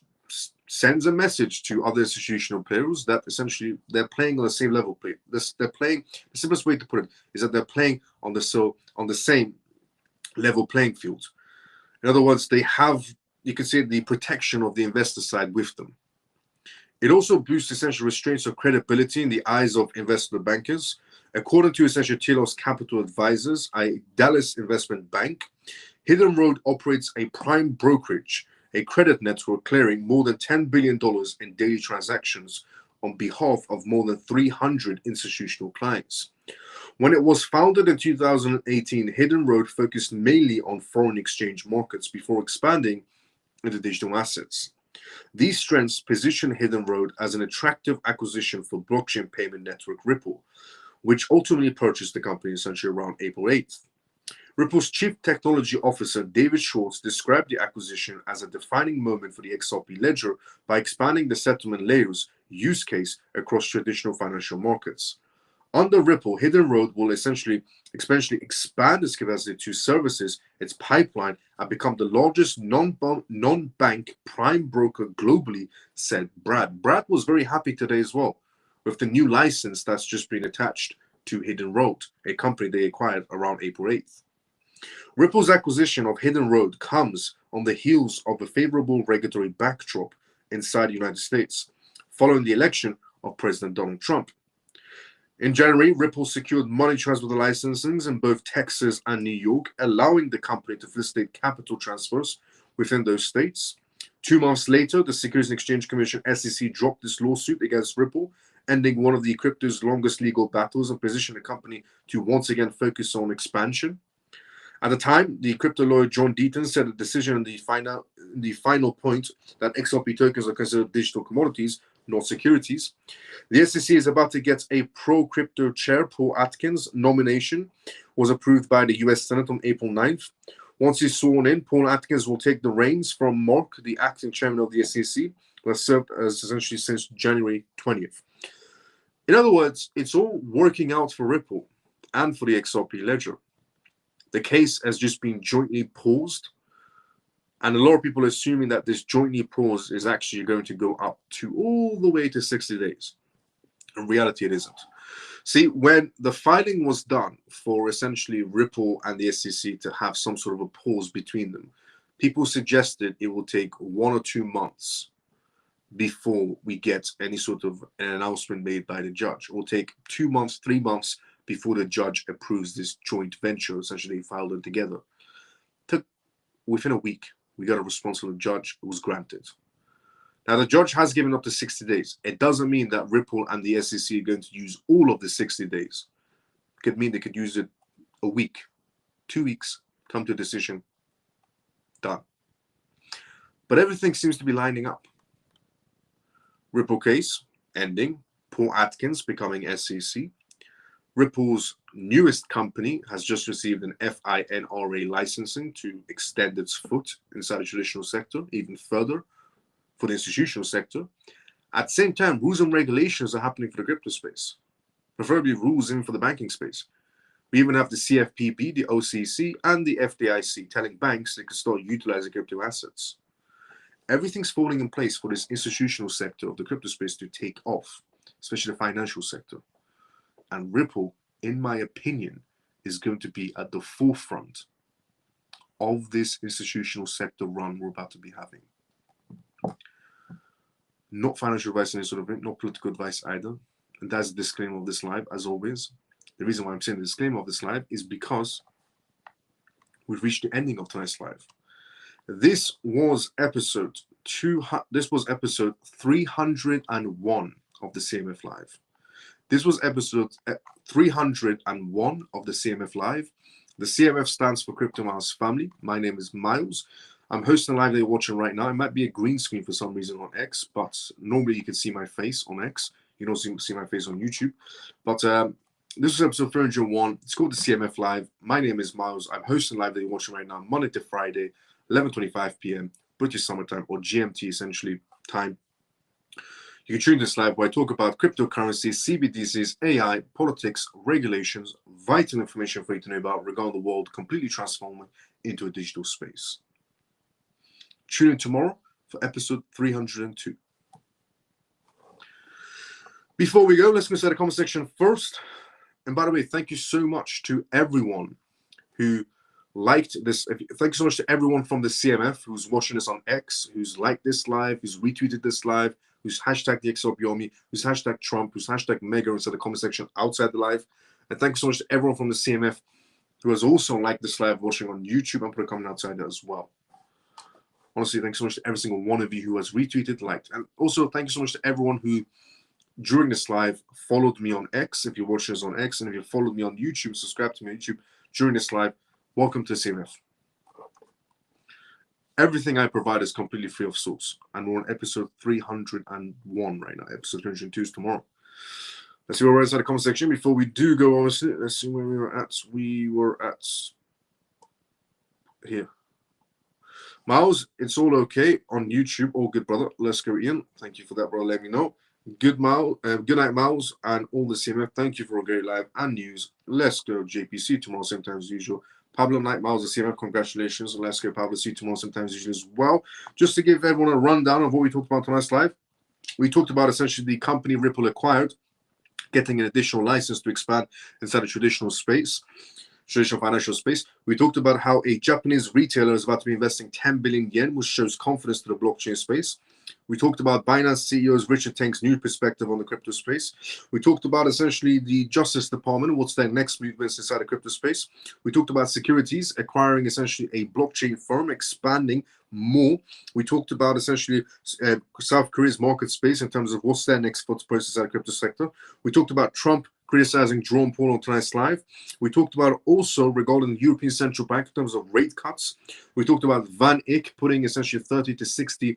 sends a message to other institutional players that essentially they're playing on the same level. They're playing. The simplest way to put it is that they're playing on the same level playing field. In other words, they have, you can say, the protection of the investor side with them. It also boosts essential restraints of credibility in the eyes of investor bankers. According to essentially Telos Capital Advisors, a Dallas investment bank, Hidden Road operates a prime brokerage, a credit network clearing more than $10 billion in daily transactions on behalf of more than 300 institutional clients. When it was founded in 2018, Hidden Road focused mainly on foreign exchange markets before expanding into digital assets. These strengths position Hidden Road as an attractive acquisition for blockchain payment network Ripple, which ultimately purchased the company essentially around April 8th. Ripple's Chief Technology Officer, David Schwartz, described the acquisition as a defining moment for the XRP ledger by expanding the settlement layers use case across traditional financial markets. Under Ripple, Hidden Road will essentially expand its capacity to services its pipeline and become the largest non-bank prime broker globally, said Brad. Brad was very happy today as well with the new license that's just been attached to Hidden Road, a company they acquired around April 8th. Ripple's acquisition of Hidden Road comes on the heels of a favorable regulatory backdrop inside the United States, following the election of President Donald Trump. In January, Ripple secured money transfer licensings in both Texas and New York, allowing the company to facilitate capital transfers within those states. 2 months later, the Securities and Exchange Commission, SEC, dropped this lawsuit against Ripple, ending one of the crypto's longest legal battles and positioned the company to once again focus on expansion. At the time, the crypto lawyer John Deaton said the decision on the final point that XRP tokens are considered digital commodities, not securities. The SEC is about to get a pro-crypto chair. Paul Atkins' nomination was approved by the U.S. Senate on April 9th. Once he's sworn in, Paul Atkins will take the reins from Mark, the acting chairman of the SEC, who has served as essentially since January 20th. In other words, it's all working out for Ripple and for the XRP ledger. The case has just been jointly paused, and a lot of people are assuming that this jointly pause is actually going to go up to all the way to 60 days. In reality, it isn't. See, when the filing was done for essentially Ripple and the SEC to have some sort of a pause between them, people suggested it will take 1 or 2 months before we get any sort of an announcement made by the judge. It will take 2 months, 3 months before the judge approves this joint venture. Essentially, they filed it together. Within a week, we got a response from the judge. It was granted. Now, the judge has given up to 60 days. It doesn't mean that Ripple and the SEC are going to use all of the 60 days. It could mean they could use it a week, 2 weeks, come to a decision, done. But everything seems to be lining up. Ripple case ending, Paul Atkins becoming SEC. Ripple's newest company has just received an FINRA licensing to extend its foot inside the traditional sector even further for the institutional sector. At the same time, rules and regulations are happening for the crypto space, preferably rules in for the banking space. We even have the CFPB, the OCC, and the FDIC telling banks they can start utilizing crypto assets. Everything's falling in place for this institutional sector of the crypto space to take off, especially the financial sector. And Ripple, in my opinion, is going to be at the forefront of this institutional sector run we're about to be having. Not financial advice, any sort of, not political advice either. And that's the disclaimer of this live, as always. The reason why I'm saying the disclaimer of this live is because we've reached the ending of tonight's live. This was episode 301 of the CMF Live. This was episode 301 of the CMF Live. The CMF stands for Crypto Miles Family. My name is Miles. I'm hosting a live that you're watching right now. It might be a green screen for some reason on X, but normally you can see my face on X. You don't see my face on YouTube. But this is episode 301. It's called the CMF Live. My name is Miles. I'm hosting a live that you're watching right now, Monday to Friday, 11:25 p.m. British summertime, or GMT essentially time. You can tune this live where I talk about cryptocurrencies, CBDCs, AI, politics, regulations, vital information for you to know about regarding the world completely transforming into a digital space. Tune in tomorrow for episode 302. Before we go, let's go inside the comment section first. And by the way, thank you so much to everyone who liked this. Thank you so much to everyone from the CMF who's watching this on X, who's liked this live, who's retweeted this live, who's hashtag the XRP, who's hashtag Trump, who's hashtag Mega inside the comment section outside the live. And thank you so much to everyone from the CMF who has also liked this live watching on YouTube and put a comment outside there as well. Honestly, thanks so much to every single one of you who has retweeted, liked. And also thank you so much to everyone who, during this live, followed me on X, if you're watching us on X, and if you followed me on YouTube, subscribe to me on YouTube during this live. Welcome to CMF. Everything I provide is completely free of source. And we're on episode 301 right now. Episode 302 is tomorrow. Let's see where we're inside the comment section. Before we do go on, let's see where we were at. We were at here. Miles, it's all okay on YouTube. All good, brother. Let's go, Ian. Thank you for that, brother. Let me know. Good night, Miles, and all the CMF. Thank you for a great live and news. Let's go, JPC, tomorrow, same time as usual. Pablo Knight, Miles, the CMF, congratulations. Let's go, Pablo. See you tomorrow, same time as usual as well. Just to give everyone a rundown of what we talked about tonight's live. We talked about essentially the company Ripple acquired, getting an additional license to expand inside the traditional financial space. We talked about how a Japanese retailer is about to be investing 10 billion yen, which shows confidence to the blockchain space. We talked about Binance CEO's Richard Tang's new perspective on the crypto space. We talked about essentially the Justice Department, what's their next movements inside the crypto space. We talked about securities, acquiring essentially a blockchain firm, expanding more. We talked about essentially South Korea's market space in terms of what's their next foot process inside the crypto sector. We talked about Trump criticizing Jerome Powell on tonight's live. We talked about also regarding the European Central Bank in terms of rate cuts. We talked about Van Eck putting essentially 30 to 60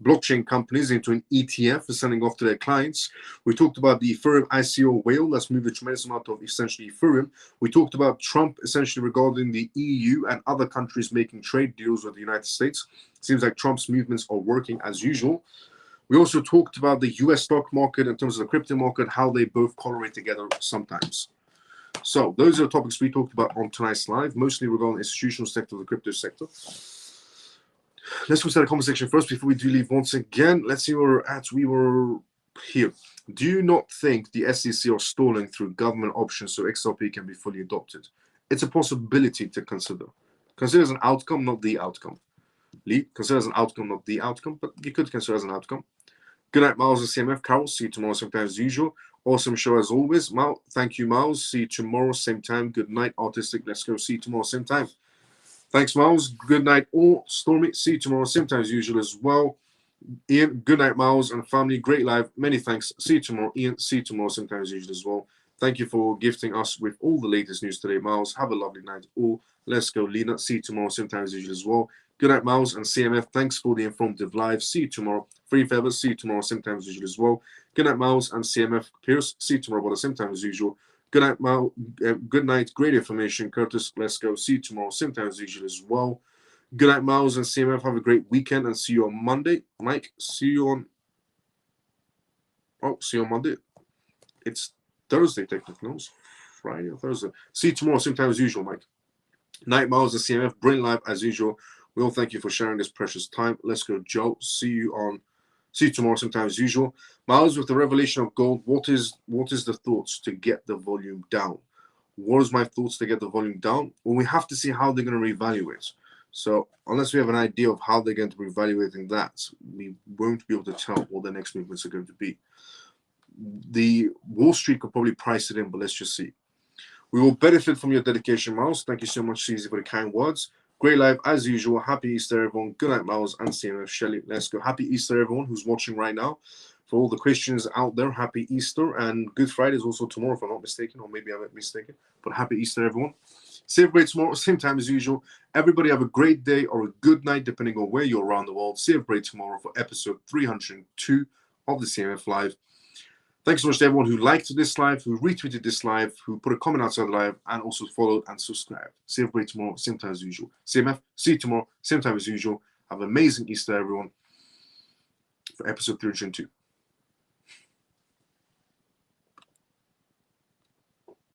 blockchain companies into an ETF for sending off to their clients. We talked about the Ethereum ICO whale that's moved a tremendous amount of essentially Ethereum. We talked about Trump essentially regarding the EU and other countries making trade deals with the United States. Seems like Trump's movements are working as usual. We also talked about the US stock market in terms of the crypto market, how they both correlate together sometimes. So those are the topics we talked about on tonight's live, mostly regarding the institutional sector of the crypto sector. Let's go start the conversation first before we do leave once again. Let's see where we're at. We were here. Do you not think the SEC are stalling through government options so XRP can be fully adopted? It's a possibility to consider. Consider as an outcome, not the outcome. Lee, consider as an outcome, not the outcome, but you could consider as an outcome. Good night, Miles and CMF. Carol, see you tomorrow, same time as usual. Awesome show as always. Mal, thank you, Miles. See you tomorrow, same time. Good night, Artistic. Let's go. See you tomorrow, same time. Thanks, Miles. Good night, all. Stormy, see you tomorrow, same time as usual as well. Ian, good night, Miles and family. Great live. Many thanks. See you tomorrow, Ian. See you tomorrow, same time as usual as well. Thank you for gifting us with all the latest news today, Miles. Have a lovely night, all. Let's go, Lena. See you tomorrow, same time as usual as well. Good night, Miles and CMF. Thanks for the informative live. See you tomorrow. Free Feathers. See you tomorrow, same time as usual as well. Good night, Miles and CMF. Pierce. See you tomorrow, about the same time as usual. Good night, Miles. Good night. Great information, Curtis. Let's go. See you tomorrow, same time as usual as well. Good night, Miles and CMF. Have a great weekend and see you on Monday. Mike, see you on. Oh, see you on Monday. It's Thursday, technically. No, it's Friday or Thursday. See you tomorrow, same time as usual, Mike. Night, Miles and CMF. Brilliant live as usual. We all thank you for sharing this precious time. Let's go, Joe. See you tomorrow, sometime as usual. Miles, with the revelation of gold, what is the thoughts to get the volume down? What is my thoughts to get the volume down? Well, we have to see how they're going to reevaluate. So unless we have an idea of how they're going to be evaluating that, we won't be able to tell what the next movements are going to be. The Wall Street could probably price it in, but let's just see. We will benefit from your dedication, Miles. Thank you so much, Cece, for the kind words. Great live as usual. Happy Easter, everyone. Good night, Miles and CMF. Shelley, let's go. Happy Easter, everyone who's watching right now. For all the Christians out there, happy Easter. And Good Friday is also tomorrow, if I'm not mistaken, or maybe I'm mistaken. But happy Easter, everyone. See everybody tomorrow, same time as usual. Everybody have a great day or a good night, depending on where you're around the world. See everybody tomorrow for episode 302 of the CMF Live. Thanks so much to everyone who liked this live, who retweeted this live, who put a comment outside the live, and also followed and subscribed. See everybody tomorrow, same time as usual. CMF, see you tomorrow, same time as usual. Have an amazing Easter, everyone, for episode 302.